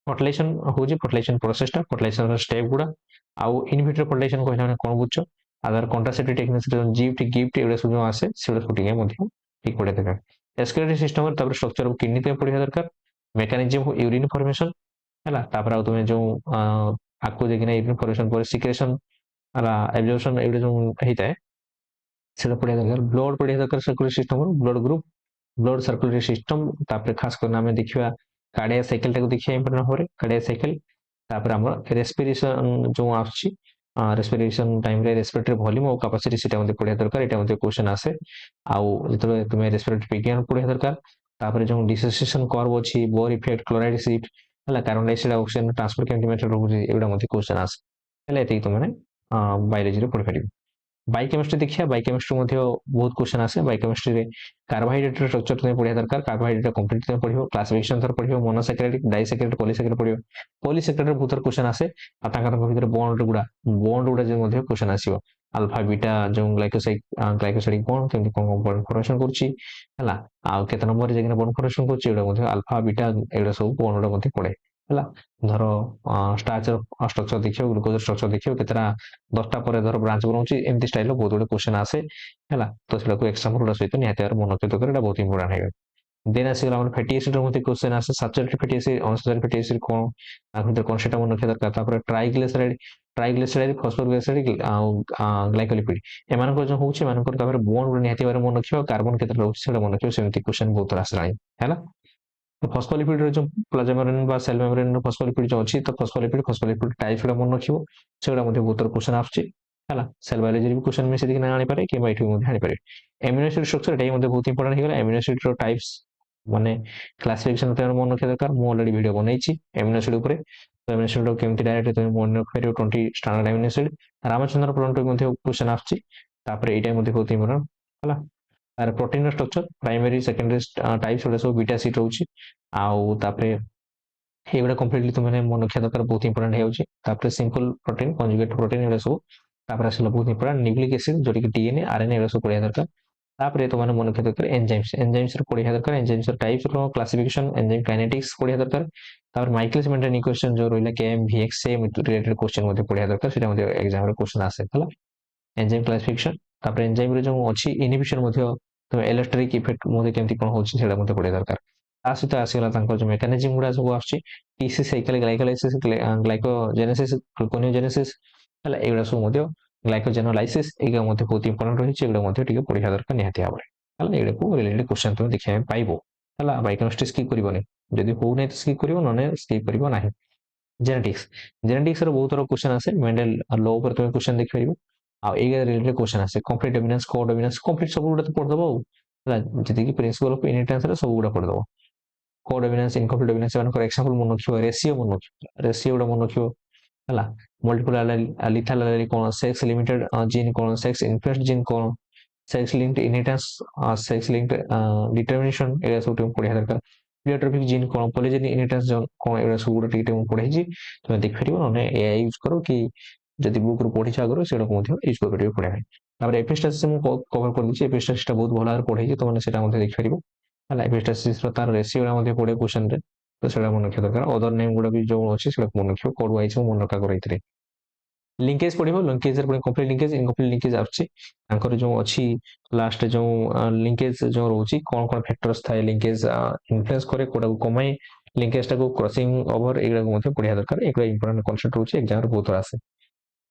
ଫର୍ଟିଲାଇଜେସନ୍ ହେଉଛି ଫର୍ଟିଲାଇଜେସନ୍ ପ୍ରୋସେସଟା, ଫର୍ଟିଲାଇଜେସନର ଷ୍ଟେପ୍ ଗୁଡ଼ା, ଆଉ ଇନଭିଟ୍ରୋ ଫର୍ଟିଲାଇଜେସନ୍ କହିଲା ମାନେ କ'ଣ ବୁଝୁଛ, ଆଦାର କଣ୍ଟ୍ରାସେପ୍ଟିଭ ଟେକ୍ନିକ୍ସ ଗିଫ୍ଟ ଏଗୁଡ଼ା ସବୁ ଯେଉଁ ଆସେ ସେଗୁଡ଼ା ସବୁ ଟିକେ ମଧ୍ୟ ଠିକ୍ ପଢ଼ିବା ଦରକାର। ଏସ୍କ୍ରିଟୋରୀ ସିଷ୍ଟମରେ ତାପରେ ଷ୍ଟ୍ରକ୍ଚର ଅଫ୍ କିଡନୀ ତୁମେ ପଢ଼ିବା ଦରକାର, ମେକାନିଜମ୍ ଅଫ୍ ୟୁରିନ୍ ଫର୍ମେସନ୍ ହେଲା। ତାପରେ ଆଉ ତୁମେ ଯେଉଁ ଆଗକୁ ଯାଇକିନା ୟୁରିନ୍ ଫର୍ମେସନ୍ ପରେ ସିକ୍ରେସନ୍ ହେଲା, ଆବଜର୍ପସନ୍ ଏଗୁଡ଼ା ଯେଉଁ ହେଇଥାଏ ସେଟା ପଢ଼ିବା ଦରକାର। ବ୍ଲଡ୍ ପଢ଼ିବା ଦରକାର, ସାର୍କୁଲେଟରୀ ସିଷ୍ଟମରୁ ବ୍ଲଡ୍ ଗ୍ରୁପ୍, ବ୍ଲଡ୍ ସାର୍କୁଲେଟରୀ ସିଷ୍ଟମ। ତାପରେ ଖାସ କରି ଆମେ ଦେଖିବା କାର୍ଡ଼ିଆକ୍ ସାଇକେଲଟାକୁ ଦେଖିବା ଇମ୍ପୋର୍ଟାଣ୍ଟ ଭାବରେ, କାର୍ଡ଼ିଆକ୍ ସାଇକେଲ। ତାପରେ ଆମର ରେସ୍ପିରେସନ୍ ଯେଉଁ ଆସୁଛି, ରେସ୍ପିରେସନ୍ ଟାଇମ୍ରେ ରେସ୍ପିରେଟରୀ ଭଲ୍ୟୁମ୍ ଆଉ କାପାସିଟି ସେଟା ମଧ୍ୟ ପଢ଼ିବା ଦରକାର, ଏଇଟା ମଧ୍ୟ କ୍ୱେଶ୍ଚନ୍ ଆସେ। ଆଉ ଯେତେବେଳେ ତୁମେ ରେସ୍ପିରେଟରୀ ବିଜ୍ଞାନ ପଢ଼ିବା ଦରକାର। ତାପରେ ଯେଉଁ ଡିସୋସିଏସନ୍ କର୍ଭ ଅଛି, ବୋର୍ ଇଫେକ୍ଟ, କ୍ଲୋରାଇଡ୍ ସିଫ୍ଟ ହେଲା, କାର୍ବନ ଡାଇଅକ୍ସାଇଡ୍ ଅକ୍ସିଜେନ୍ ଟ୍ରାନ୍ସଫର କେମିତି ମେଥଡ୍ ରହୁଛି, ଏଗୁଡ଼ା ମଧ୍ୟ କ୍ୱେଶ୍ଚନ୍ ଆସେ। ହେଲେ ଏତିକି ତୁମେ ବାୟୋଲୋଜିରେ ପଢ଼ିପାରିବ। ବାୟୋକେମିଷ୍ଟ୍ରି ଦେଖିବା, ବାୟୋକେମିଷ୍ଟ୍ରି ମଧ୍ୟ ବହୁତ କ୍ୱେଶ୍ଚନ୍ ଆସେ। ବାୟୋକେମିଷ୍ଟ୍ରିରେ କାର୍ବୋହାଇଡ୍ରେଟ୍ର ଷ୍ଟ୍ରକ୍ଚର ତୁମେ ପଢ଼ିବା ଦରକାର, କାର୍ବୋହାଇଡ୍ରେଟ୍ କମ୍ପ୍ଲିଟ୍ ତୁମେ ପଢ଼ିବ, କ୍ଲାସିଫିକେସନ୍ ଥର ପଢ଼ିବ, ମୋନୋସାକାରାଇଡ୍, ଡାଇସାକାରାଇଡ୍, ପଲିସାକାରାଇଡ୍ ପଢ଼ିବ। ପଲିସାକାରାଇଡ୍ ବହୁତ ଥର କ୍ୱେଶ୍ଚନ୍ ଆସେ, ଆଉ ତାଙ୍କ ଭିତରେ ବଣ୍ଡ ଗୁଡ଼ା ଯେ ମଧ୍ୟ କ୍ୱେଶ୍ଚନ୍ ଆସିବ। ଆଲଫା ବିଟା ଯେଉଁ ଗ୍ଲାଇକୋସାଇଡ୍ ବଣ୍ଡ କେମିତି କ'ଣ ବଣ୍ଡ ଫର୍ମେସନ୍ କରୁଛି ହେଲା, ଆଉ କେତେ ନମ୍ବରରେ ଯାଇକିନା ବଣ୍ଡ ଫର୍ମେସନ୍ କରୁଛି, ଏଗୁଡ଼ା ମଧ୍ୟ ଆଲଫା ବିଟା ଏଗୁଡ଼ା ସବୁ ବଣ୍ଡ ମଧ୍ୟ ପଡ଼େ ହେଲା। ଧର ଷ୍ଟାର୍ଚର ଷ୍ଟ୍ରକ୍ଚର ଦେଖିବ, ଗ୍ଲୁକୋଜ ଷ୍ଟ୍ରକ୍ଚର ଦେଖିବ, କେତେଟା 10ଟା ପରେ ଧର ବ୍ରାଞ୍ଚ ବନାଉଛି, ଏମିତି ଷ୍ଟାଇଲର ବହୁତ ଗୁଡ଼େ କ୍ୱେଶ୍ଚନ୍ ଆସେ ହେଲା। ତ ସେଟାକୁ ଏକ୍ସାମ୍ପଲ୍ ସହିତ ନିହାତି ଭାବରେ ମନେ ରଖିବା ଦରକାର, ଏଇଟା ବହୁତ ଇମ୍ପୋର୍ଟାଣ୍ଟ ହେଇଗଲା। ଦେନ୍ ଆସିଗଲା ଆମର ଫ୍ୟାଟି ଏସିଡ୍ର ମଧ୍ୟ କ୍ୱେଶ୍ଚନ୍ ଆସେ, saturated fatty acid, unsaturated fatty acid କ'ଣ, ତାଙ୍କ ଭିତରେ କ'ଣ ସେଟା ମନେ ରଖିବା ଦରକାର। ତାପରେ ଟ୍ରାଇଗ୍ଲିସେରାଇଡ୍, ଫସ୍ଫୋଗ୍ଲିସେରାଇଡ୍ ଆଉ ଗ୍ଲାଇକୋଲିପିଡ୍, ଏମାନଙ୍କର ଯେଉଁ ହେଉଛି ଏମାନଙ୍କର ତାପରେ ବଣ୍ଡ ନିହାତି ଭାବରେ ମନେ ରଖିବା, କାର୍ବନ କେତେ ରହୁଛି ସେଟା ମନେ ରଖିବ। ସେମିତି କ୍ୱେଶ୍ଚନ୍ ବହୁତ ଥର ଆସିଲାଣି ହେଲା। ଫସ୍ଫୋଲିପିଡ୍ର ଯେଉଁ ପ୍ଲାଜମା ମେମ୍ବ୍ରେନ୍ ବା ସେଲ୍ ମେମ୍ବ୍ରେନ୍ର ଫସ୍ଫୋଲିପିଡ୍ ଯେଉଁ ଅଛି, ତ ଫସ୍ଫୋଲିପିଡ୍ ଟାଇପ୍ସ ଗୁଡ଼ା ମନେ ରଖିବ, ସେଗୁଡ଼ା ମଧ୍ୟ ବହୁତ ଥର କ୍ୱେଶ୍ଚନ୍ ଆସୁଛି ହେଲା। ସେଲ୍ ବାୟୋଲୋଜିରେ ବି କ୍ୱେଶ୍ଚନ୍ ମିଶେଇକି ଆଣିପାରେ କିମ୍ବା ଏଠି ମଧ୍ୟ ଆଣିପାରେ। ଆମିନୋ ଏସିଡ୍ ଷ୍ଟ୍ରକ୍ଚର ଏଟା ମଧ୍ୟ ବହୁତ ଇମ୍ପୋର୍ଟାଣ୍ଟ ହେଇଗଲା। ଆମିନୋ ଏସିଡ୍ର ଟାଇପ୍ସ ମାନେ କ୍ଲାସିଫିକେସନ୍ ତୁମେ ମନେ ରଖିବା ଦରକାର। ମୁଁ ଅଲରେଡି ଭିଡ଼ିଓ ବନେଇଛି ଆମିନୋ ଏସିଡ୍ ଉପରେ, ତ ଆମିନୋ ଏସିଡ୍ କେମିତି ଡାଇରେକ୍ଟ ତୁମେ ମନେ ରଖିପାରିବ, 20 ଷ୍ଟାଣ୍ଡାର୍ଡ ଆମିନୋ ଏସିଡ୍। ରାମଚନ୍ଦ୍ର ପ୍ଲଣ୍ଟରୁ ମଧ୍ୟ କ୍ୱେଶ୍ଚନ୍ ଆସୁଛି, ତାପରେ ଏଇଟା ମଧ୍ୟ ବହୁତ ଇମ୍ପୋର୍ଟାଣ୍ଟ ହେଲା। ତାର ପ୍ରୋଟିନ୍ର ଷ୍ଟ୍ରକ୍ଚର, ପ୍ରାଇମେରୀ ସେକେଣ୍ଡାରୀ ଟାଇପ୍ସ ଏଗୁଡ଼ା ସବୁ ବିଟା ସିଟ୍ ରହୁଛି, ଆଉ ତାପରେ ଏଗୁଡ଼ା କମ୍ପ୍ଲିଟଲି ତୁମେ ମନେ ରଖିବା ଦରକାର, ବହୁତ ଇମ୍ପୋର୍ଟାଣ୍ଟ ହେଇଯାଉଛି। ତାପରେ ସିମ୍ପଲ୍ ପ୍ରୋଟିନ୍, କଞ୍ଜୁଗେଟ୍ ପ୍ରୋଟିନ୍ ଏଗୁଡ଼ା ସବୁ। ତାପରେ ଆସିଲା ବହୁତ ଇମ୍ପୋର୍ଟାଣ୍ଟ ନ୍ୟୁକ୍ଲିକ୍ ଏସିଡ୍, ଯୋଉଟାକି ଡିଏନଏ, ଆରଏନଏ ଏଗୁଡ଼ା ସବୁ ପଢ଼ିବା ଦରକାର। ତାପରେ ତୁମେ ମନେ ରଖିବା ଦରକାର ଏନଜାଇମ୍ସର ପଢ଼ିବା ଦରକାର, ଏନଜାଇମ୍ସର ଟାଇପ୍ସର କ୍ଲାସିଫିକେସନ୍, ଏନଜାଇମ୍ କାଇନେଟିକ୍ସ ପଢ଼ିବା ଦରକାର। ତାପରେ ମାଇକେଲ୍ସ ମେଣ୍ଟେନ୍ ଇକ୍ୱେସନ୍ ଯେଉଁ ରହିଲା Km Vx ସେ ରିଲେଟେଡ୍ କ୍ୱେଶ୍ଚନ୍ ମଧ୍ୟ ପଢ଼ିବା ଦରକାର, ସେଟା ମଧ୍ୟ ଏକ୍ସାମ୍ରେ କ୍ୱେଶ୍ଚନ୍ ଆସେ ହେଲା। ଏନଜାଇମ୍ କ୍ଲାସିଫିକେସନ୍, ତାପରେ ଏନଜାଇମ୍ରେ ଯେଉଁ ଅଛି ଇନହିବିସନ୍ ମଧ୍ୟ, ତୁମେ ଏଲେକ୍ଟ୍ରିକ୍ ଇଫେକ୍ଟ ମଧ୍ୟ କେମିତି କ'ଣ ହେଉଛି ସେଇଟା ମଧ୍ୟ ପଢ଼ିବା ଦରକାର। ତା ସହିତ ଆସିଗଲା ତାଙ୍କର ଯେଉଁ ମେକାନିଜମ୍ ଗୁଡ଼ା ସବୁ ଆସୁଛି, ଟିସି ସାଇକେଲ, ଗ୍ଲାଇକୋଲାଇସିସ୍, ଗ୍ଲାଇକୋଜେନେସିସ୍, ଗ୍ଲୁକୋନିଓଜେନେସିସ୍ ହେଲା, ଏଗୁଡ଼ା ସବୁ ମଧ୍ୟ ଗ୍ଲାଇକୋଜେନୋଲାଇସିସ୍, ଏଗୁଡ଼ା ମଧ୍ୟ ବହୁତ ଇମ୍ପୋର୍ଟାଣ୍ଟ ରହିଛି, ଏଗୁଡ଼ା ମଧ୍ୟ ଟିକେ ପଢ଼ିବା ଦରକାର ନିହାତି ଭାବରେ ହେଲା। ଏଗୁଡ଼ାକୁ ରିଲେଟେଡ୍ କ୍ୱେଶ୍ଚନ୍ ତୁମେ ଦେଖିବା ପାଇଁ ପାଇବ ହେଲା। ବାୟୋକେମିଷ୍ଟ୍ରି ସ୍କିପ୍ କରିବନି, ଯଦି ହଉନାହିଁ ତ ସ୍କିପ୍ କରିବ, ନହେଲେ ସ୍କିପ୍ କରିବ ନାହିଁ। ଜେନେଟିକ୍ସର ବହୁତ ଥର କ୍ୱେଶ୍ଚନ୍ ଆସେ, ମେଣ୍ଡେଲ ଲ ଉପରେ ତୁମେ କ୍ୱେଶ୍ଚନ୍ ଦେଖିପାରିବ, ଆଉ ଏଇ ରିଲେଟେଡ୍ କ୍ୱେଶ୍ଚନ୍ ଆସେ। କମ୍ପ୍ଲିଟ୍ ଡୋମିନାନ୍ସ, କୋ ଡୋମିନାନ୍ସ, କମ୍ପ୍ଲିଟ୍ ସବୁ ଗୁଡ଼ା ତ ପଢ଼ିଦବ ଆଉ ହେଲା, ଯେତିକି ପ୍ରିନ୍ସିପଲ୍ ଅଫ୍ ଇନହେରିଟାନ୍ସରେ ସବୁ ଗୁଡ଼ା ପଢ଼ିଦବ। କୋ ଡୋମିନାନ୍ସ, ଇନକମ୍ପ୍ଲିଟ୍ ଡୋମିନାନ୍ସ ଏମାନଙ୍କର ଏକ୍ସାମ୍ପଲ୍ ମନେ ରଖିବ, ରେସିଓ ଗୁଡ଼ା ମନେ ରଖିବ ହେଲା। ମଲ୍ଟିପଲ୍ ଲିଥାଲ୍ ଆଲେଲି କ'ଣ, ସେକ୍ସ ଲିମିଟେଡ୍ ଜିନ୍ କ'ଣ, ସେକ୍ସ ଇନଫ୍ଲୁଏନ୍ସ ଜିନ୍ କ'ଣ, sex linked inheritance, sex linked determination, ଏଗୁଡ଼ା ସବୁ ଟିକେ ପଢ଼ିବା ଦରକାର। ପ୍ଲିଓଟ୍ରପିକ୍ ଜିନ୍ କ'ଣ, ପଲିଜେନିକ୍ ଇନହେରିଟାନ୍ସ କ'ଣ, ଏଗୁଡ଼ା ସବୁ ଗୁଡ଼ା ଟିକେ ମୁଁ ପଢ଼େଇଛି, ତୁମେ ଦେଖିପାରିବ। ନହେଲେ ଏଆଇ ୟୁଜ୍ କର, କି ଯଦି ବୁକ୍ରୁ ପଢ଼ିଛ ଆଗରୁ ସେଗୁଡ଼ାକୁ ମଧ୍ୟ ୟୁଜ୍ କରିପାରିବ ପଢ଼ିବା ପାଇଁ। ତାପରେ ଏପିଷ୍ଟାସିସ୍ ମୁଁ କଭର କରିଦେଇଛି, ଏପିଷ୍ଟାସିସ୍ଟା ବହୁତ ଭଲ ଭାବରେ ପଢ଼େଇଛି, ତୁମେ ସେଟା ମଧ୍ୟ ଦେଖିପାରିବ ହେଲା। ଏପିଷ୍ଟାସିସ୍ର ତାର ରେସିଓ ଗୁଡ଼ା ମଧ୍ୟ ପଡ଼େ କ୍ୱେଶ୍ଚନ୍ରେ, ତ ସେଇଟା ମନେ ରଖିବା ଦରକାର। ଅଦର ନେମ୍ ଗୁଡ଼ା ବି ଯେଉଁ ଅଛି ସେଟାକୁ ମନେ ରଖିବ, କୋଡ଼ ୱାଇଜ୍ ମନେ ରଖା କର ଏଥିରେ। লিঙ্কেজ পড়িব, লিঙ্কেজের পুଣି କମ୍ପ୍ଲିଟ୍ ଲିଙ୍କେଜ, ଇନକମ୍ପ୍ଲିଟ୍ ଲିଙ୍କେଜ ଆସୁଛି। ତାଙ୍କର ଯେଉଁ ଅଛି ଲାଷ୍ଟ ଯେଉଁ ଲିଙ୍କେଜ ଯେଉଁ ରହୁଛି, କ'ଣ କ'ଣ ଫ୍ୟାକ୍ଟର୍ସ ଥାଏ ଲିଙ୍କେଜ ଇନଫ୍ଲୁଏନ୍ସ କରେ, କୋଉଟାକୁ କମାଏ, ଲିଙ୍କେଜଟାକୁ କ୍ରସିଂ ଓଭର, ଏଗୁଡ଼ାକୁ ମଧ୍ୟ ପଢ଼ିବା ଦରକାର। ଏଗୁଡ଼ା ଇମ୍ପୋର୍ଟାଣ୍ଟ କନସେପ୍ଟ ରହୁଛି, ଏକ୍ସାମ୍ରେ ବହୁତ ଥର ଆସେ।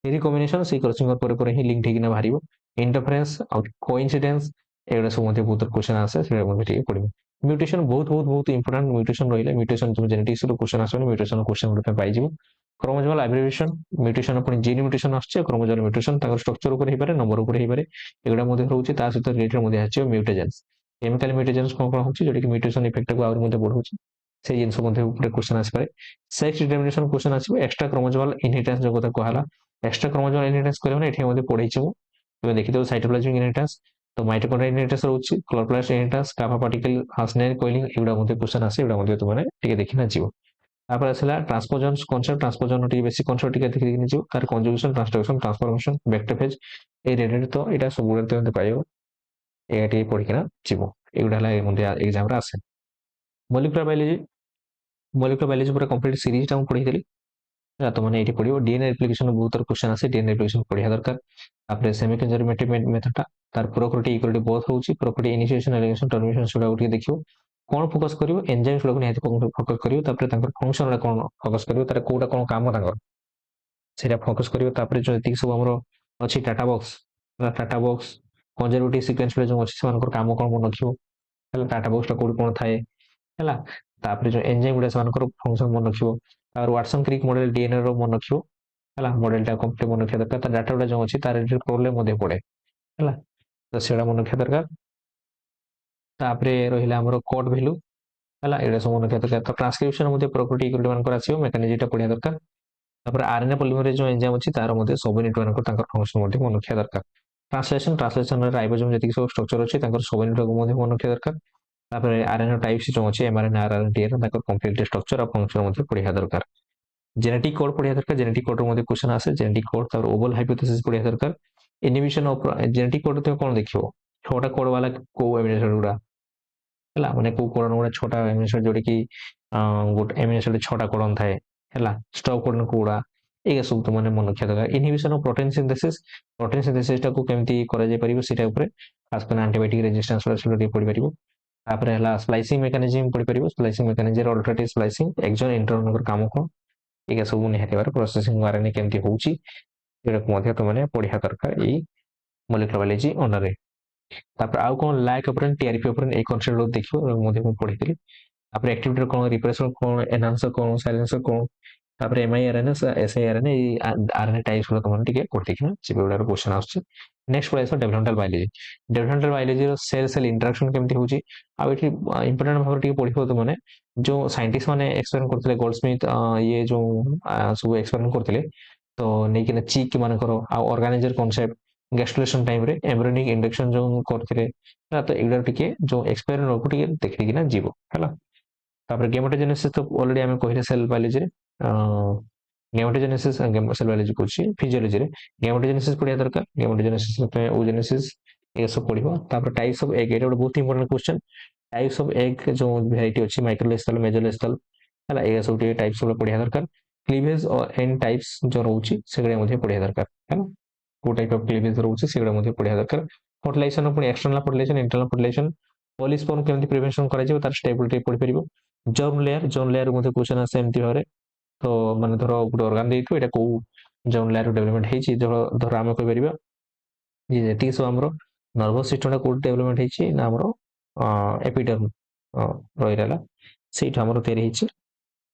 ରିକମ୍ବିନେସନ୍ ସେଇ କ୍ରସିଂ ଓଭର ପରେ ପରେ ହିଁ ଲିଙ୍କ୍ ହେଇକିନା ବାହାରିବ। ଇଣ୍ଟରଫରେନ୍ସ ଆଉ କୋଇନ୍ସିଡେନ୍ସ, ଏଗୁଡ଼ା ସବୁ ମଧ୍ୟ ବହୁତ କ୍ୱେଶ୍ଚନ୍ ଆସେ, ସେଗୁଡ଼ା ମଧ୍ୟ ଟିକେ ପଢ଼ିବ। ମ୍ୟୁଟେସନ୍ ବହୁତ ଇମ୍ପୋର୍ଟାଣ୍ଟ। ମ୍ୟୁଟେସନ୍ ରହିଲେ, ମ୍ୟୁଟେସନ୍ ତୁମ ଜେନେଟିକ୍ସରୁ କ୍ୱେଶ୍ଚନ୍ ଆସିବନି, ମ୍ୟୁଟେସନ୍ କ୍ୱେଶ୍ଚନ୍ ଗୋଟେ ପାଇଯିବ। କ୍ରୋମୋଜୋମାଲ ଆବ୍ରିଭିଏସନ୍, ମ୍ୟୁଟେସନ୍ ପୁଣି ଜିନ୍ ମ୍ୟୁଟେସନ୍ ଆସୁଛି, ଆଉ କ୍ରୋମୋଜୋମାଲ ମ୍ୟୁଟେସନ୍ ତାଙ୍କର ଷ୍ଟ୍ରକ୍ଚର ଉପରେ ହେଇପାରେ, ନମ୍ବର ଉପରେ ହେଇପାରେ, ଏଗୁଡ଼ା ମଧ୍ୟ ରହୁଛି। ତା ସହିତ ରିଲେଟେଡ୍ ମଧ୍ୟ ଆସିବ ମ୍ୟୁଟେଜେନ୍ସ। କେମିକାଲ ମ୍ୟୁଟେସନ୍ସ କ'ଣ କ'ଣ ହେଉଛି ଯୋଉଟାକି ମ୍ୟୁଟେସନ୍ ଇଫେକ୍ଟକୁ ଆହୁରି ମଧ୍ୟ ବଢ଼ଉଛି ସେଇ ଜିନିଷ ମଧ୍ୟ ଉପରେ କ୍ୱେଶ୍ଚନ୍ ଆସିପାରେ। ସେକ୍ସ ଡିଟରମିନେସନ୍ କ୍ୱେଶ୍ଚନ୍ ଆସିବ। ଏକ୍ସଟ୍ରା କ୍ରୋମୋଜୋମାଲ ଇନହେରିଟାନ୍ସ ଯୋଉ କଥା କୁହାହେଲା, ଏକ୍ସଟ୍ରା କ୍ରୋମୋଜୋମାଲ ଇନହେରିଟାନ୍ସ କରିବ ମାନେ ଏଠି ମଧ୍ୟ ପଢ଼େଇଛି ମୁଁ, ତୁମେ ଦେଖିଥିବ ସାଇଟୋପ୍ଲାଜମିକ ଇନହେରିଟାନ୍ସ, ତ ମାଇଟୋକଣ୍ଡ୍ରିଆ ଇନହେରିଟାନ୍ସ ରହୁଛି, chloroplast inheritance, gamma particle, snail coiling, ଏଗୁଡ଼ା ମଧ୍ୟ କ୍ୱେଶ୍ଚନ୍ ଆସେ, ଏଗୁଡ଼ା ମଧ୍ୟ ତୁମେ ଟିକେ ଦେଖିନା ଯିବ। ତାପରେ ଆସିଲା ଟ୍ରାନ୍ସପୋଜନ୍ସ କନସେପ୍ଟ। ଟ୍ରାନ୍ସପୋଜନ ଟିକେ ବେଶୀ କନସେପ୍ଟ ଟିକେ ଦେଖିକିନି ଯିବ, ତାର କଞ୍ଜୁଗେସନ, ଟ୍ରାନ୍ସଡକ୍ସନ, ଟ୍ରାନ୍ସଫର୍ମେସନ, ଭେକ୍ଟର ଫେଜ, এই ରିଲେଟେଡ ତ ଏଇଟା ସବୁବେଳେ ତୁମେ ପାଇବ, ଏଇଟା ଟିକେ ପଢିକିନା ଯିବ। ଏଗୁଡ଼ା ହେଲା ମଧ୍ୟ ଏକ୍ଜାମରେ ଆସେ। ମଲିକୁଲାର ବାୟୋଲୋଜି, ମଲିକୁଲାର ବାୟୋଲୋଜି ପୁରା କମ୍ପ୍ଲିଟ ସିରିଜଟା ମୁଁ ପଢେଇଥିଲି, ତ ମାନେ ଏଇଠି ପଢିବ। ଡିଏନଏ ରେପ୍ଲିକେସନ ବହୁତ ଥର କ୍ୱେଶ୍ଚନ୍ ଆସେ, ଡିଏନଏ ରେପ୍ଲିକେସନ ପଢିବା ଦରକାର। ତାପରେ ସେମିକଞ୍ଜରଭେଟିଭ ମେଥଡଟା, ତାର ପ୍ରୋକରିଟି ଇକ୍ୱାଲିଟି ବୋଥ ହଉଛି, ପ୍ରୋକରିଟି ଇନିସିଏସନ, ଏଲିଗେସନ, ଟର୍ମିନେସନ, ସେଗୁଡ଼ାକୁ ଟିକେ ଦେଖିବ। କ'ଣ ଫୋକସ୍ କରିବ, ଏନଜାଇମ୍ସ ଗୁଡ଼ାକୁ ନିହାତି ଫୋକସ୍ କରିବ। ତାପରେ ତାଙ୍କର ଫଙ୍କସନ ଗୁଡ଼ା କ'ଣ ଫୋକସ୍ କରିବ, ତାର କୋଉଟା କ'ଣ କାମ ତାଙ୍କର ସେଇଟା ଫୋକସ୍ କରିବ। ତାପରେ ଯେତିକି ସବୁ ଆମର ଅଛି data box, data box conservative sequence ଯେଉଁ ଅଛି ସେମାନଙ୍କର କାମ କ'ଣ ମନେ ରଖିବ ହେଲା, ଡାଟା ବକ୍ସଟା କୋଉଠି କ'ଣ ଥାଏ ହେଲା। ତାପରେ ଯେଉଁ ଏନଜାଇମ୍ ଗୁଡ଼ା ସେମାନଙ୍କର ଫଙ୍କସନ ମନେ ରଖିବ। ତାପରେ ୱାଟସନ୍ କ୍ରିକ୍ ମଡେଲ ଡିଏନଏ ର ମନେ ରଖିବ ହେଲା, ମଡେଲଟା କମ୍ପ୍ଲିଟ ମନେ ରଖିବା ଦରକାର। ତା ଡାଟା ଗୁଡ଼ା ଯେଉଁ ଅଛି ତାର ପ୍ରୋବ୍ଲେମ ମଧ୍ୟ ପଡ଼େ ହେଲା, ତ ସେଗୁଡ଼ା ମନେ ରଖିବା ଦରକାର। ତାପରେ ରହିଲା ଆମର କୋଡ ଭ୍ୟାଲୁ ହେଲା, ଏଗୁଡ଼ା ସବୁ ମନେ ରଖିବା ଦରକାର। ତ ଟ୍ରାନ୍ସକ୍ରିପ୍ସନ ମଧ୍ୟ ପ୍ରୋପର୍ଟି ଇକ୍ୱାଲିଟି ମାନଙ୍କର ଆସିବ, ମେକାନିଜିଟା ପଢ଼ିବା ଦରକାର। ତାପରେ ଆରଏନଏ ପଲିମରେଜ ଯେଉଁ ଏନଜାଇମ୍ ଅଛି ତାର ମଧ୍ୟ ସବୁ ୟୁନିଟ୍ ମାନଙ୍କର ତାଙ୍କର ଫଙ୍କସନ ମଧ୍ୟ ମନେ ରଖିବା ଦରକାର। ଟ୍ରାନ୍ସଲେସନ, ଟ୍ରାନ୍ସଲେସନରେ ରାଇବୋଜୋମ ଯେତିକି ସବୁ ଷ୍ଟ୍ରକ୍ଚର ଅଛି ତାଙ୍କର ସବୁ ୟୁନିଟ୍ ମଧ୍ୟ ମନେ ରଖିବା ଦରକାର। ତାପରେ ଆରଏନଏ ଟାଇପ୍ସ ଯେଉଁ ଅଛି ଏମଆରଏନଏ, ଆରଆରଏନଏ, ଡିଏନଏ, ତାଙ୍କର କମ୍ପ୍ଲିଟ ଷ୍ଟ୍ରକ୍ଚର ଆଉ ଫଙ୍କସନ ମଧ୍ୟ ପଢ଼ିବା ଦରକାର। ଜେନେଟିକ୍ କୋଡ୍ ପଢ଼ିବା ଦରକାର, ଜେନେଟିକ୍ କୋଡ୍ରୁ ମଧ୍ୟ କ୍ୱେଶ୍ଚନ୍ ଆସେ, ଜେନେଟିକ୍ କୋଡ୍। ତାପରେ ଓଭଲ ହାଇପୋଥେସିସ୍ ପଢ଼ିବା ଦରକାର। ଇନିବିସନ ଅଫ ଜେନେଟିକ୍ କୋଡ୍ ତୁମେ କ'ଣ ଦେଖିବ, 6ଟା କୋଡ୍ ବାଲା କୋଉ ଆମିନୋ ଆସିଡ୍ ଗୁଡ଼ା ହେଲା, ମାନେ କୋଉ କୋଡନ୍ ଗୁଡ଼ା 6ଟା ଆମିନୋ ଆସିଡ୍ ଯୋଉଟାକି ଗୋଟେ ଆମିନୋ ଆସିଡ୍ 6ଟା କୋଡନ୍ ଥାଏ ହେଲା, ଷ୍ଟପ୍ କୋଡନ୍ କୋଉଗୁଡ଼ା, ଏଇଟା ସବୁ ତୁମେ ମନେ ରଖିବା ଦରକାର। ଇନହିବିସନ ଅଫ ପ୍ରୋଟିନ୍ ସିନ୍ଥେସିସ୍, ପ୍ରୋଟିନ୍ ସିନ୍ଥେସିସଟାକୁ କେମିତି କରାଯାଇ ପାରିବ ସେଇଟା ଉପରେ, ଖାସ କରି ଆଣ୍ଟିବାୟୋଟିକ୍ ରେଜିଷ୍ଟାନ୍ସ ସେଗୁଡ଼ା ଟିକେ ପଢ଼ିପାରିବ। ତାପରେ ହେଲା ସ୍ପ୍ଲାଇସିଂ ମେକାନିଜିମ୍ ପଢ଼ିପାରିବ, ସ୍ପ୍ଲାଇସିଂ ମେକାନିଜିମ୍, ଅଲ୍ଟରନେଟିଭ ସ୍ପ୍ଲାଇସିଂ, ଏକ୍ସନ୍ ଇଣ୍ଟରନଙ୍କର କାମ କ'ଣ, ଏଇଟା ସବୁ ନିହାତି ଭାବରେ ପ୍ରୋସେସିଂ ଆରଏନଏ କେମିତି ହେଉଛି ଏଗୁଡ଼ାକୁ ମଧ୍ୟ ତୁମେ ପଢ଼ିବା ଦରକାର ଏଇ ମଲିକୁଲାର ବାୟୋଲୋଜି ଅନରରେ। ତାପରେ ଆଉ କ'ଣ ଲ୍ୟାକ୍ ଅପରେନ୍, ଟିଆରପି ଅପରେନ୍, ଏଇ କନସେପ୍ଟ ଦେଖିବ, ମଧ୍ୟ ମୁଁ ପଢ଼ିଥିଲି। ତାପରେ ଆକ୍ଟିଭିଟିର କ'ଣ, ରିପ୍ରେସର କ'ଣ, ଏନହାନ୍ସର କ'ଣ, ସାଇଲେନ୍ସର କ'ଣ, ତାପରେ ଏମଆଇଆରଏନଏ, ଏସଆଇଆରଏନଏ, ଏଇ ଆରଏନଏ ଟାଇପ୍ସ ଗୁଡ଼ା ତୁମେ ଟିକେ ପଢ଼ିକିନା ଯିବେ, ଏଗୁଡ଼ାର କ୍ୱେଶ୍ଚନ୍ ଆସୁଛି। ନେକ୍ସଟ ପଳେଇ ଆସିବ ଡେଭଲପମେଣ୍ଟାଲ ବାୟୋଲୋଜି। ଡେଭଲପମେଣ୍ଟାଲ ବାୟୋଲୋଜିର ସେଲ୍ ସେଲ୍ ଇଣ୍ଟରାକ୍ସନ କେମିତି ହେଉଛି, ଆଉ ଏଠି ଇମ୍ପୋର୍ଟାଣ୍ଟ ଭାବରେ ଟିକେ ପଢ଼ିବ ତୁମେ, ଯେଉଁ ସାଇଣ୍ଟିଷ୍ଟ ମାନେ ଏକ୍ସପେରିମେଣ୍ଟ କରୁଥିଲେ, ଗୋଲ୍ଡସ୍ମିଥ୍ ଇଏ ଯେଉଁ ସବୁ ଏକ୍ସପେରିମେଣ୍ଟ କରୁଥିଲେ, ତ ନେଇକିନା ଚିକ୍ ମାନଙ୍କର ଆଉ ଅର୍ଗାନାଇଜର କନସେପ୍ଟ, ଗ୍ୟାଷ୍ଟ୍ରୁଲେସନ ଟାଇମରେ ଏମ୍ବ୍ରିୟନିକ ଇଣ୍ଡକ୍ସନ ଯେଉଁ କରୁଥିଲେ ହେଲା, ତ ଏଗୁଡ଼ା ଟିକେ ଯେଉଁ ଏକ୍ସପେରିମେଣ୍ଟକୁ ଟିକେ ଦେଖିକିନା ଯିବ ହେଲା। ତାପରେ ଗେମୋଟୋଜେନେସିସ୍ ତ ଅଲରେଡି ଆମେ କହିଲେ ସେଲ୍ ବାୟୋଲୋଜିରେ, ଗେମୋଟୋଜେନେସିସ୍ ସେଲ୍ ବାୟୋଲୋଜି କହୁଛି, ଫିଜିଓଲୋଜିରେ ଗେମୋଟୋଜେନେସିସ୍ ପଢ଼ିବା ଦରକାର। ଗେମୋଟୋଜେନେସିସ୍ ଓଜେନେସିସ୍ ଏସବୁ ପଢ଼ିବ। ତାପରେ ଟାଇପ୍ସ ଅଫ ଏଗ୍, ଏଇଟା ଗୋଟେ ବହୁତ important question. Types of egg ଯେଉଁ ଭେରାଇଟି ଅଛି, ମାଇକ୍ରୋଲେସ୍ଥାଲ, ମେଜୋଲେସ୍ଥାଲ ହେଲା, ଏଗୁଡ଼ା ସବୁ ଟିକେ ଟାଇପ୍ସ ଗୁଡ଼ା ପଢ଼ିବା ଦରକାର। କ୍ଲିଭେଜ ଏଣ୍ଡ ଟାଇପ୍ସ ଯେଉଁ ରହୁଛି ସେଗୁଡ଼ା ମଧ୍ୟ ପଢ଼ିବା ଦରକାର ହେଲା, କୋଉ ଟାଇପ୍ ଅଫ କ୍ଲିଭେଜ ରହୁଛି ସେଗୁଡ଼ା ମଧ୍ୟ ପଢ଼ିବା ଦରକାର। ଫର୍ଟିଲାଇଜେସନ, ପୁଣି ଏକ୍ସଟର୍ନାଲ ଫର୍ଟିଲାଇଜେସନ, ଇଣ୍ଟରନାଲ ଫର୍ଟିଲାଇଜେସନ, ପଲିସ୍ପର୍ମ କେମିତି ପ୍ରିଭେନ୍ସନ କରାଯିବ ତାର ଷ୍ଟେପ୍ ଟିକେ ପଢ଼ିପାରିବ। ଜର୍ମ ଲେୟାର ମଧ୍ୟ କ୍ୱେଶ୍ଚନ୍ ଆସେ ଏମିତି ଭାବରେ, ତ ମାନେ ଧର ଗୋଟେ ଅର୍ଗାନ ଦେଇଥିବ, ଏଇଟା କୋଉ ଜର୍ମ ଲେୟାର ଡେଭଲପମେଣ୍ଟ ହେଇଛି, ଧର ଆମେ କହିପାରିବା ଯେ ଯେତିକି ସବୁ ଆମର ନର୍ଭସ ସିଷ୍ଟମଟା କୋଉଠି ଡେଭଲପମେଣ୍ଟ ହେଇଛି ନା ଆମର ଏପିଡର୍ମ ରହିଲା, ସେଇଠୁ ଆମର ତିଆରି ହେଇଛି,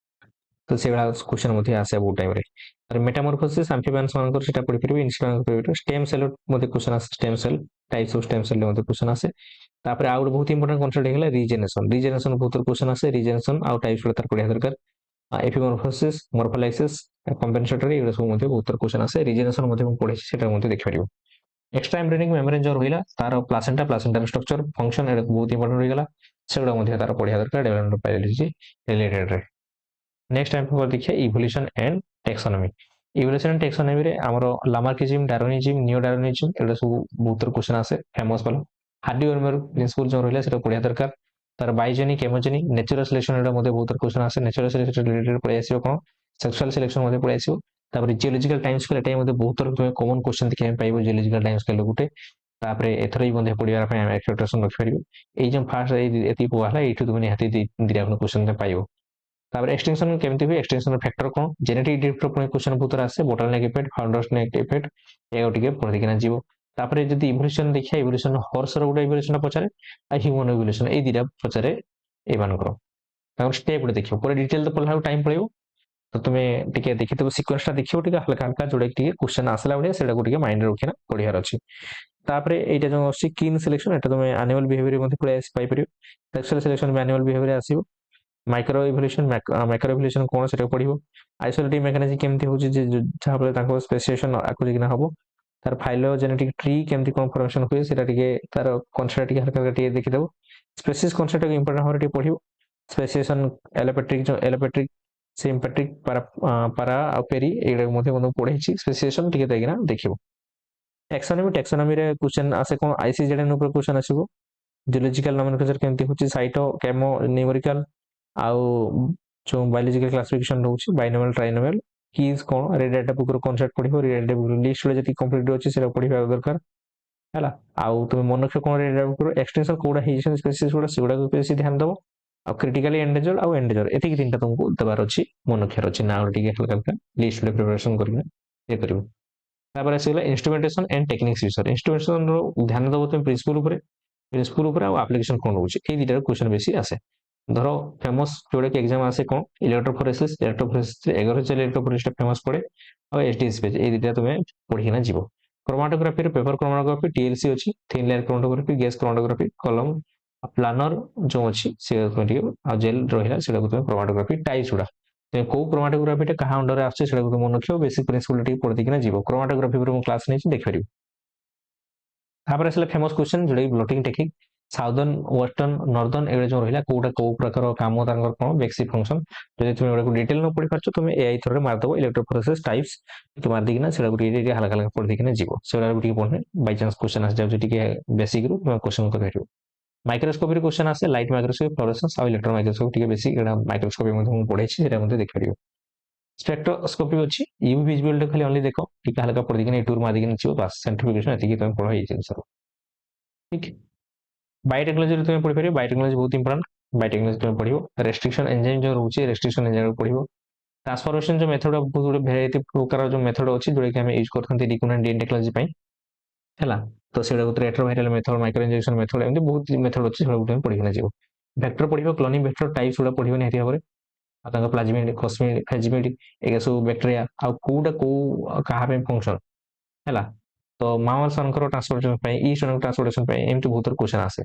ତ ସେଇଭଳିଆ କ୍ୱେଶ୍ଚନ୍ ମଧ୍ୟ ଆସେ ବହୁତ ଟାଇମରେ। ମେଟାମରଫୋସିସ୍ ଆମ୍ଫିବିଆନ୍ସ ମାନଙ୍କର ସେଟା ପଢ଼ିପାରିବ, ଇନସେକ୍ଟ ପଢ଼ିପାରିବ। ଷ୍ଟେମ୍ ସେଲ୍ ମଧ୍ୟ କ୍ୱେଶ୍ଚନ୍ ଆସେ, stem cell types of stem cell ମଧ୍ୟ କ୍ୱେଶ୍ଚନ୍ ଆସେ। ତାପରେ ଆଉ ଗୋଟେ ବହୁତ ଇମ୍ପୋର୍ଟାଣ୍ଟ କନସେପ୍ଟ ହେଇଗଲା ରିଜେନେସନ। ରିଜେନେସନ ବହୁତ କ୍ୱେଶ୍ଚନ୍ ଆସେ, ରିଜେନେସନ ଆଉ ଟାଇପ୍ସ ଗୁଡ଼ା ତାର ପଢ଼ିବା ଦରକାର। ଏପିମରଫୋସିସ୍, ମର୍ଫୋଲାଇସିସ୍, କମ୍ପେନସେଟରୀ, ଏଗୁଡ଼ା ସବୁ ମଧ୍ୟ ବହୁତ କ୍ୱେଶ୍ଚନ୍ ଆସେ। ରିଜେନେସନ ମଧ୍ୟ ମୁଁ ପଢ଼ିଛି, ସେଟା ମଧ୍ୟ ଦେଖିପାରିବ। ଏକ୍ସଟ୍ରା ଏମ୍ବ୍ରିୟନିକ ମେମ୍ବ୍ରେନ୍ ଯେଉଁ ରହିଲା, ତାର ପ୍ଲାସେଣ୍ଟାର ଷ୍ଟ୍ରକ୍ଚର, ଫଙ୍କସନ, ଏଗୁଡ଼ା ବହୁତ ଇମ୍ପୋର୍ଟାଣ୍ଟ ରହିଗଲା, ସେଗୁଡ଼ା ମଧ୍ୟ ତାର ପଢ଼ିବା ଦରକାର ଡେଭଲପମେଣ୍ଟ ବାୟୋଲୋଜି ରିଲେଟେଡରେ। ନେକ୍ସଟ ଆମେ ଦେଖିବା ଇଭଲ୍ୟୁସନ ଏଣ୍ଡ ଟେକ୍ସୋନମି। ଇଭଲ୍ୟୁସନ ଏଣ୍ଡ ଟେକ୍ସୋନମିରେ ଆମର ଲାମାର୍କିଜିମ୍, ଡାର୍ୱିନିଜିମ୍, ନିଓ ଡାର୍ୱିନିଜିମ୍, ଏଗୁଡ଼ା ସବୁ ବହୁତ କ୍ୱେଶ୍ଚନ୍ ଆସେ, ଫେମସ୍ ଭଲ। ହାର୍ଡି-ୱେଲମର ପ୍ରିନ୍ସିପଲ୍ ଯେଉଁ ରହିଲା ସେଟା ପଢ଼ିବା ଦରକାର। ତାର ବାଇଜେନିକ୍, ଏମୋଜେନିକ୍, ନେଚୁରାଲ ସିଲେକ୍ସନ, ଏଗୁଡ଼ା ମଧ୍ୟ ବହୁତ କ୍ୱେଶ୍ଚନ୍ ଆସେ। ନେଚୁରାଲ ସିଲେକ୍ସନ ରିଲେଟେଡ୍ ପଳେଇ ଆସିବ କ'ଣ, ସେକ୍ସୁଆଲ ସିଲେକ୍ସନ ମଧ୍ୟ ପଳେଇ ଆସିବ। ତାପରେ ଜିଓଲୋଜିକାଲ ଟାଇମ୍ ସ୍କେଲ୍, ଏଟା ମଧ୍ୟ ବହୁତ ଥର କମନ କ୍ୱେଶ୍ଚନ୍ ଦେଖିବା ପାଇଁ ପାଇବ, ଜିଓଲୋଜିକାଲ ଟାଇମ୍ ସ୍କେଲ୍ ଗୋଟେ। ତାପରେ ଏଥର ବି ମଧ୍ୟ ପଢ଼ିବା ପାଇଁ ଆମେ ଏକ୍ସପେକ୍ଟେସନ ରଖିପାରିବ। ଏଇ ଯେଉଁ ଫାର୍ଷ୍ଟ ଏତିକି କୁହା ହେଲା, ଏଇଠୁ ତୁମେ ନିହାତି ଦୁଇଟା କ୍ୱେଶ୍ଚନ୍ ପାଇବ। ତାପରେ ଏକ୍ସଟେନସନ କେମିତି ହୁଏ, ଏକ୍ସଟେନସନ ଫ୍ୟାକ୍ଟର କ'ଣ, ଜେନେଟିକ୍ ଡ୍ରିଫ୍ଟର ପୁଣି କ୍ୱେଶ୍ଚନ୍ ବହୁତ ଆସେ, ବୋଟାନିକ୍ ଇଫେକ୍ଟ, ଫାଉଣ୍ଡର୍ସ ଇଫେକ୍ଟ, ଏଗୁଡ଼ା ଟିକେ ପଢ଼ିକିନା ଯିବ। ତାପରେ ଯଦି ଇଭଲ୍ୟୁସନ ଦେଖିବା, ଇଭଲ୍ୟୁସନ ହର୍ସର ଗୋଟେ ଇଭଲ୍ୟୁସନ ପଚାରେ, ଆଉ ହ୍ୟୁମାନ ଇଭଲ୍ୟୁସନ, ଏଇ ଦୁଇଟା ପଚାରେ ଏମାନଙ୍କର। ତାଙ୍କର ଷ୍ଟେପ୍ ଗୋଟେ ଦେଖିବ, ପୁରା ଡିଟେଲ ତ ପଢ଼ିଲା ଟାଇମ୍ ପଳେଇବ, ତ ତୁମେ ଟିକେ ଦେଖିଥିବ ସିକ୍ୱେନ୍ସଟା ଦେଖିବ ଟିକେ ହାଲକା ହାଲକା, ଯୋଉଟା ଟିକେ କ୍ୱେଶ୍ଚନ୍ ଆସିଲା ଭଳିଆ ସେଟାକୁ ଟିକେ ମାଇଣ୍ଡରେ ରଖିନା ପଢ଼ିବାର ଅଛି। तापरे एटा जो आसी कीन सिलेक्शन एटा तुम एनुअल बिहेवियर मध्ये पळे पाई परियो सेक्सुअल सिलेक्शन में एनुअल बिहेवियर आसीबो माइक्रो इवोल्यूशन माइक्रो इवोल्यूशन कोन सेटा पढिबो आइसोलेटिव मेकानिज्म केमती होची जे जहा पर ताको स्पेसिएशन आकु जिना हबो तार फाइलोजेनेटिक ट्री केमती कोन फॉर्मेशन होय सेटा टिके तार कॉन्सेप्ट टिके हल्का टिके देखि देबो स्पेसिस कॉन्सेप्ट इंपोर्टेंट होरे टिके पढिबो स्पेसिएशन एलोपेट्रिक सिम्पेट्रिक पारा पेरी एडा मध्ये मनो पढैछि स्पेसिएशन टिके देखिना देखिबो टैक्सोनॉमी रे क्वेश्चन आसे कोन आईसीजेडएन ऊपर क्वेश्चन आसीबो जियोलॉजिकल नोमेनक्लेचर केमती होची साइटो केमो न्यूमेरिकल आउ जो बायोलॉजिकल क्लासिफिकेशन रहउछि बाइनोमियल ट्राइनोमियल कीज कोन रे डाटा बुक रो कांसेप्ट पढिबो रे डाटा बुक लिस्ट रे जति कंप्लीट होची सेरा पढिबा दरकार हैला आउ तुम मनक्ष कोन रे डाटा बुक रो एक्सटेंशन कोडा हिजन स्पेसिस कोडा सेगुडा को बेसी ध्यान दबो आ क्रिटिकली एंडेंजर्ड आउ एंडेंजर्ड एति कि तीनटा तुमको दबार अछि मनक्ष रो अछि ना टिके हल्का लिस्ट रे प्रिपरेशन करिना ए करिवो तापर आसीगला instrumentation and techniques user instrumentation रो ध्यान दबो तुम प्रिंसिपल ऊपर आ एप्लीकेशन कोन होची ए दिटा क्वेश्चन बेसी आसे धरो फेमस जोड़े कि एग्जाम आसे कोन इलेक्ट्रोफोरेसिस 11 चले इलेक्ट्रोफोरेसिस फेमस पड़े और एचडीएस पेज ए दिटा तुमे पढिना जीवो क्रोमेटोग्राफी रे पेपर क्रोमेटोग्राफी टीएलसी अछि thin layer chromatography gas chromatography कलम प्लानर जो अछि से टिके आ जेल रहिला सेटा को तुमे क्रोमेटोग्राफी टाइप्स उडा ते को क्रोमेटोग्राफी टे कहा अंडर आछे सेटा को तुम मन रखियो बेसिक प्रिंसिपल टिके पढि दिकिना जीवो क्रोमेटोग्राफी पर मो क्लास नै छी देख परिबो तापर असले फेमस क्वेश्चन जोड़े blotting technique southern western northern every जो रहिला कोटा को प्रकार काम तांकर कोन बेसिक फंक्शन जदि तुम एगुडा को डिटेल न पढि परछ तुम एआई थ्रू रे मार दबो इलेक्ट्रोफोरेसिस टाइप्स कि मार दिकिना सेडा को टिके हल्का हल्का पढि दिकिना जीवो सेडा को टिके पढने बाय चांस क्वेश्चन आस जाउ टिके बेसिक रू क्वेश्चन कर भेटियो माइक्रोस्कोपी रे क्वेश्चन आसे लाइट माइक्रोस्कोपी फ्लोरेसेंस और इलेक्ट्रॉन माइक्रोस्कोपी टिके बेसिक एडा माइक्रोस्कोपी मध्ये हम पढैछि सेडा मध्ये देख परियो स्पेक्ट्रोस्कोपी अछि यूवी विजिबल खाली ओनली देखो टिके हल्का पढि दिकिना टूर मार दिकिना जीवो बस सेंट्रिफिकेशन एतिकी तुम पढो एई जिंस ठीक बायोटेक्नोलॉजी तुम पढ़ी पारे बायोटेक्नोलॉजी बहुत इंपोर्टेंट बायोटेक्नोलॉजी तुम पढ़ियो रेस्ट्रिक्शन एंजाइम जो रहउछि रेस्ट्रिक्शन एंजाइम पढ़ियो ट्रांसफॉर्मेशन जो मेथड बहुत गुडे वेराइटी प्रकार जो मेथड अछि जोडे कि हम यूज करथंती रिकनेंट डीएनए टेक्नोलॉजी पई हैला तो सेडा को retroviral method micro injection method एमती बहुत मेथड अछि सेडा तुम पढ़िना जीवो वेक्टर पढ़ियो क्लोनिंग वेक्टर टाइप्स उडा पढ़ियो नेति हबरे आ तांका प्लाज्मिड कॉस्मिड फेजिमिड एगे सब बैक्टीरिया आ कोडा को कहा पे फंक्शन हैला तो मामल सनकर ट्रांसपोर्टेशन पे ई सन ट्रांसपोर्टेशन पे एमती बहुत क्वेश्चन आसे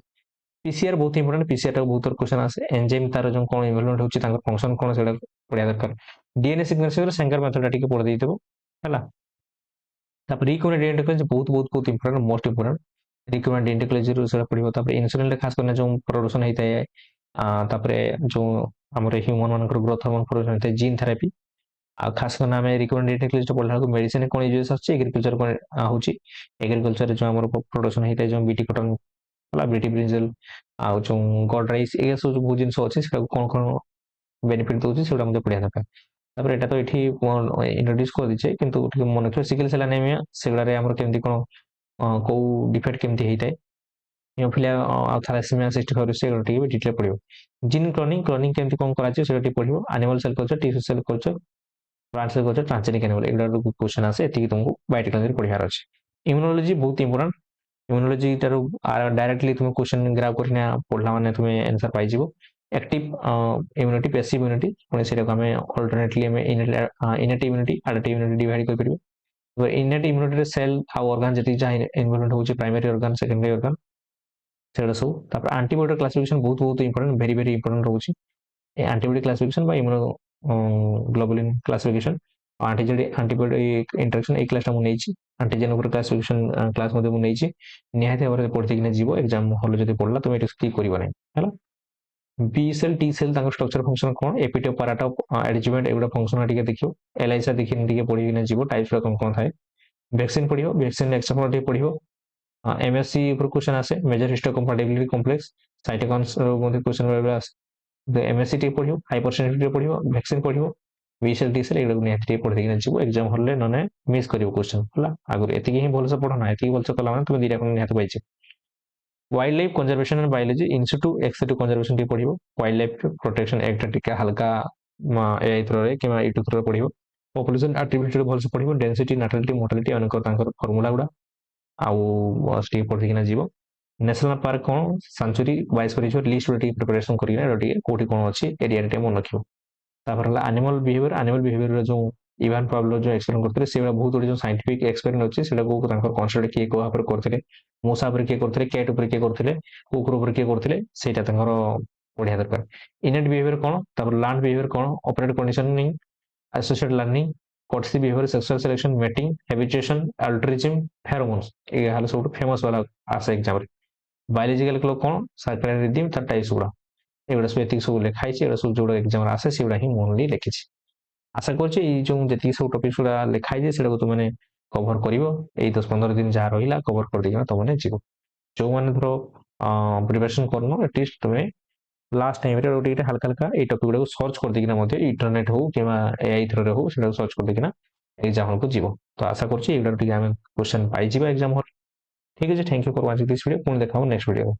पीसीआर बहुत इंपोर्टेंट पीसीआर टा बहुत क्वेश्चन आसे एंजाइम तार जो कोन इन्वॉल्वमेंट होची तांकर फंक्शन कोन सेडा पढ़िया दरकार डीएनए सिग्नेचर सेंगर मेथड टिके पढ़ देइतबो हैला तापर रिकमेंड डीएनए टेक्नोलॉजी बहुत important most important recombinant DNA technology रो सेडा पढ़िबो तापर इंसुलिन रे खास करना जो प्रोडक्शन हेताय तापर जो हमरे ह्यूमन मानकर ग्रोथ हार्मोन प्रोडक्शन हेताय जीन थेरेपी आ खास करना हमें रिकमेंड डीएनए टेक्नोलॉजी पढ़ला को मेडिसिन कोन यूज आछी एग्रीकल्चर कोन होची एग्रीकल्चर जो हमर प्रोडक्शन हेताय जो बीटी कॉटन होला बीटी ब्रिंजल आ जो गॉड राइस ए सब जो जिंस अछि सेटा कोन कोन बेनिफिट दोछि सेटा हम पढ़िया दरकार तापर एटा तो एठी इंट्रोड्यूस कर दिछे किंतु मन रखियो सिकल सेल एनीमिया सेगुडा रे हमर केमती कोन को डिफेक्ट केमती हेताय हेमोफिलिया आ थैलेसेमिया 65 से टिके डिटेल पढ़ियो जीन क्लोनिंग केमती कोन करा छै सेटा पढ़ियो animal cell culture tissue cell culture plant cell culture transgenic animal एगुडा क्वेश्चन आसे एतिकी तुमको बायोटेक्नोलॉजी पढ़ियार अछि इम्यूनोलॉजी बहुत इंपोर्टेंट इम्यूनोलॉजी तारो डायरेक्टली तुम क्वेश्चन ग्राब करना पढ़ला माने तुम आंसर पाई जिवो एक्टिव इम्यूनिटी पैसिव इम्यूनिटी पुणी सेटा को हमें अल्टरनेटली हमें innate immunity additive immunity divide कर परिबो तो इनेट इम्यूनिटी रे सेल आ ऑर्गन जति जा इन्वॉल्वमेंट होची प्राइमरी ऑर्गन सेकेंडरी ऑर्गन सेटा सब तापर एंटीबॉडी क्लासिफिकेशन बहुत इंपोर्टेंट वेरी इंपोर्टेंट रहउची एंटीबॉडी क्लासिफिकेशन बा immunoglobulin classification antibody interaction ए क्लास मु नेछि एंटीजन ऊपर क्लासिफिकेशन क्लास मध्ये मु नेछि निहाती भाबरे पढि किना जीवो एग्जाम हॉल जति पढला तुम एटा स्किप करिवो नै हैला बी सेल टी सेल तांको स्ट्रक्चर फंक्शन कोन एपिटोप पैराटोप एडजुवेंट एगुडा फंक्शन टिके देखियो एलाइसा देखिन टिके पढि किना जीवो टाइप्स कोन कोन थाए वैक्सीन पढियो वैक्सीन एक्सप्लोर टिके पढियो एमएससी ऊपर क्वेश्चन आसे मेजर हिस्टोकम्पैटिबिलिटी कॉम्प्लेक्स साइटोकाइन्स मध्ये क्वेश्चन वेबे आसे एमएससी टिके पढियो हाइपर सेंसिटिविटी पढियो वैक्सीन पढियो बी सेल टी सेल एगुडा निहाती टिके पढि किना जीवो एग्जाम हॉल ले नने मिस करियो क्वेश्चन होला आगु एतिकी ही बोलसे पढना एतिकी बोलसे कला माने तुम दिरा कोन निहाती पाइछ wild life conservation and biology in situ ex situ conservation टी पढियो वाइल्ड लाइफ प्रोटेक्शन एक्ट टिके हल्का एआई थ्रू रे किमा यूट्यूब थ्रू पढियो पॉपुलेशन एट्रिब्यूट भलसे पढियो डेंसिटी नाटालिटी मोर्टालिटी अनेक तांकर फार्मूला गुडा आउ स्टे पढि किना जीवो नेशनल पार्क कोन सेंचुरी वाइज करियो लिस्ट टिके प्रिपरेशन करिना टिके कोठी कोन अछि एरिया टिके मन रखियो तापर हला एनिमल बिहेवियर जो इवान पाब्लो जो एक्सपेरिमेंट करथले सेबा बहुत बड़ी जो साइंटिफिक एक्सपेरिमेंट अछि सेटा को तांकर कॉन्सेप्ट के को भाबर करथले ମୂଷା ଉପରେ କିଏ କରୁଥିଲେ, କ୍ୟାଟ୍ ଉପରେ କିଏ କରୁଥିଲେ, କୁକୁର ଉପରେ କିଏ କରୁଥିଲେ, ସେଇଟା ତାଙ୍କର ପଢିବା ଦରକାର। ଇନେଟ୍ ବିହେଭିୟର କଣ, ତାପରେ ଲାର୍ନ ବିହେଭିୟର କଣ, operant conditioning, associate learning, courtship behaviour, sexual selection, mating, habituation, altruism, pheromones. ଏଇ ହେଲା ସବୁଠୁ ଫେମସ ବାଲା ଆସେ ଏକ୍ସାମରେ। ବାୟୋଲୋଜିକାଲ କ୍ଲକ୍ କଣ, ସାର୍କାଡିଆନ ରିଦିମ୍, ତା ଟାଇପ୍ସ ଗୁଡା। ଏଗୁଡ଼ା ସବୁ ଏତିକି ସବୁ ଲେଖା ହେଇଛି, ଏଗୁଡ଼ା ସବୁ ଯୋଉଟା ଏକ୍ସାମରେ ଆସେ ସେଗୁଡ଼ା ହିଁ ମୁଁ ଓନ୍ଲି ଲେଖିଛି। ଆଶା କରୁଛି ଏଇ ଯୋଉ ଯେତିକି ସବୁ ଟପିକ୍ସ ଗୁଡ଼ା ଲେଖା ହେଇଛି ସେଟାକୁ ତୁମେ କଭର କରିବ। ଏଇ 10-15 ଦିନ ଯାହା ରହିଲା କଭର କରିଦେଇକିନା ତମେ ଯିବ। ଯୋଉମାନେ ଧର ପ୍ରିପାରେସନ କରୁନ, ଆଟଲିଷ୍ଟ ତୁମେ ଲାଷ୍ଟ ଟାଇମରେ ଟିକେ ହାଲକା ହାଲକା ଏଇ ଟପିକ ଗୁଡାକୁ ସର୍ଚ୍ଚ କରିଦେଇକିନା ମଧ୍ୟ ଇଣ୍ଟରନେଟ ହଉ କିମ୍ବା ଏଆଇ ଥ୍ରୋରେ ହଉ ସେଟାକୁ ସର୍ଚ୍ଚ କରିଦେଇକିନା ଏକ୍ସାମ ହଲକୁ ଯିବ। ତ ଆଶା କରୁଛି ଏଇଗୁଡ଼ା ଟିକେ ଆମେ କ୍ୱେଶ୍ଚନ ପାଇଯିବା ଏକ୍ସାମ ହଲ। ଠିକ ଅଛି, thank you for watching this video. ପୁଣି ଦେଖା ହବ ନେକ୍ସଟ ଭିଡ଼ିଓ।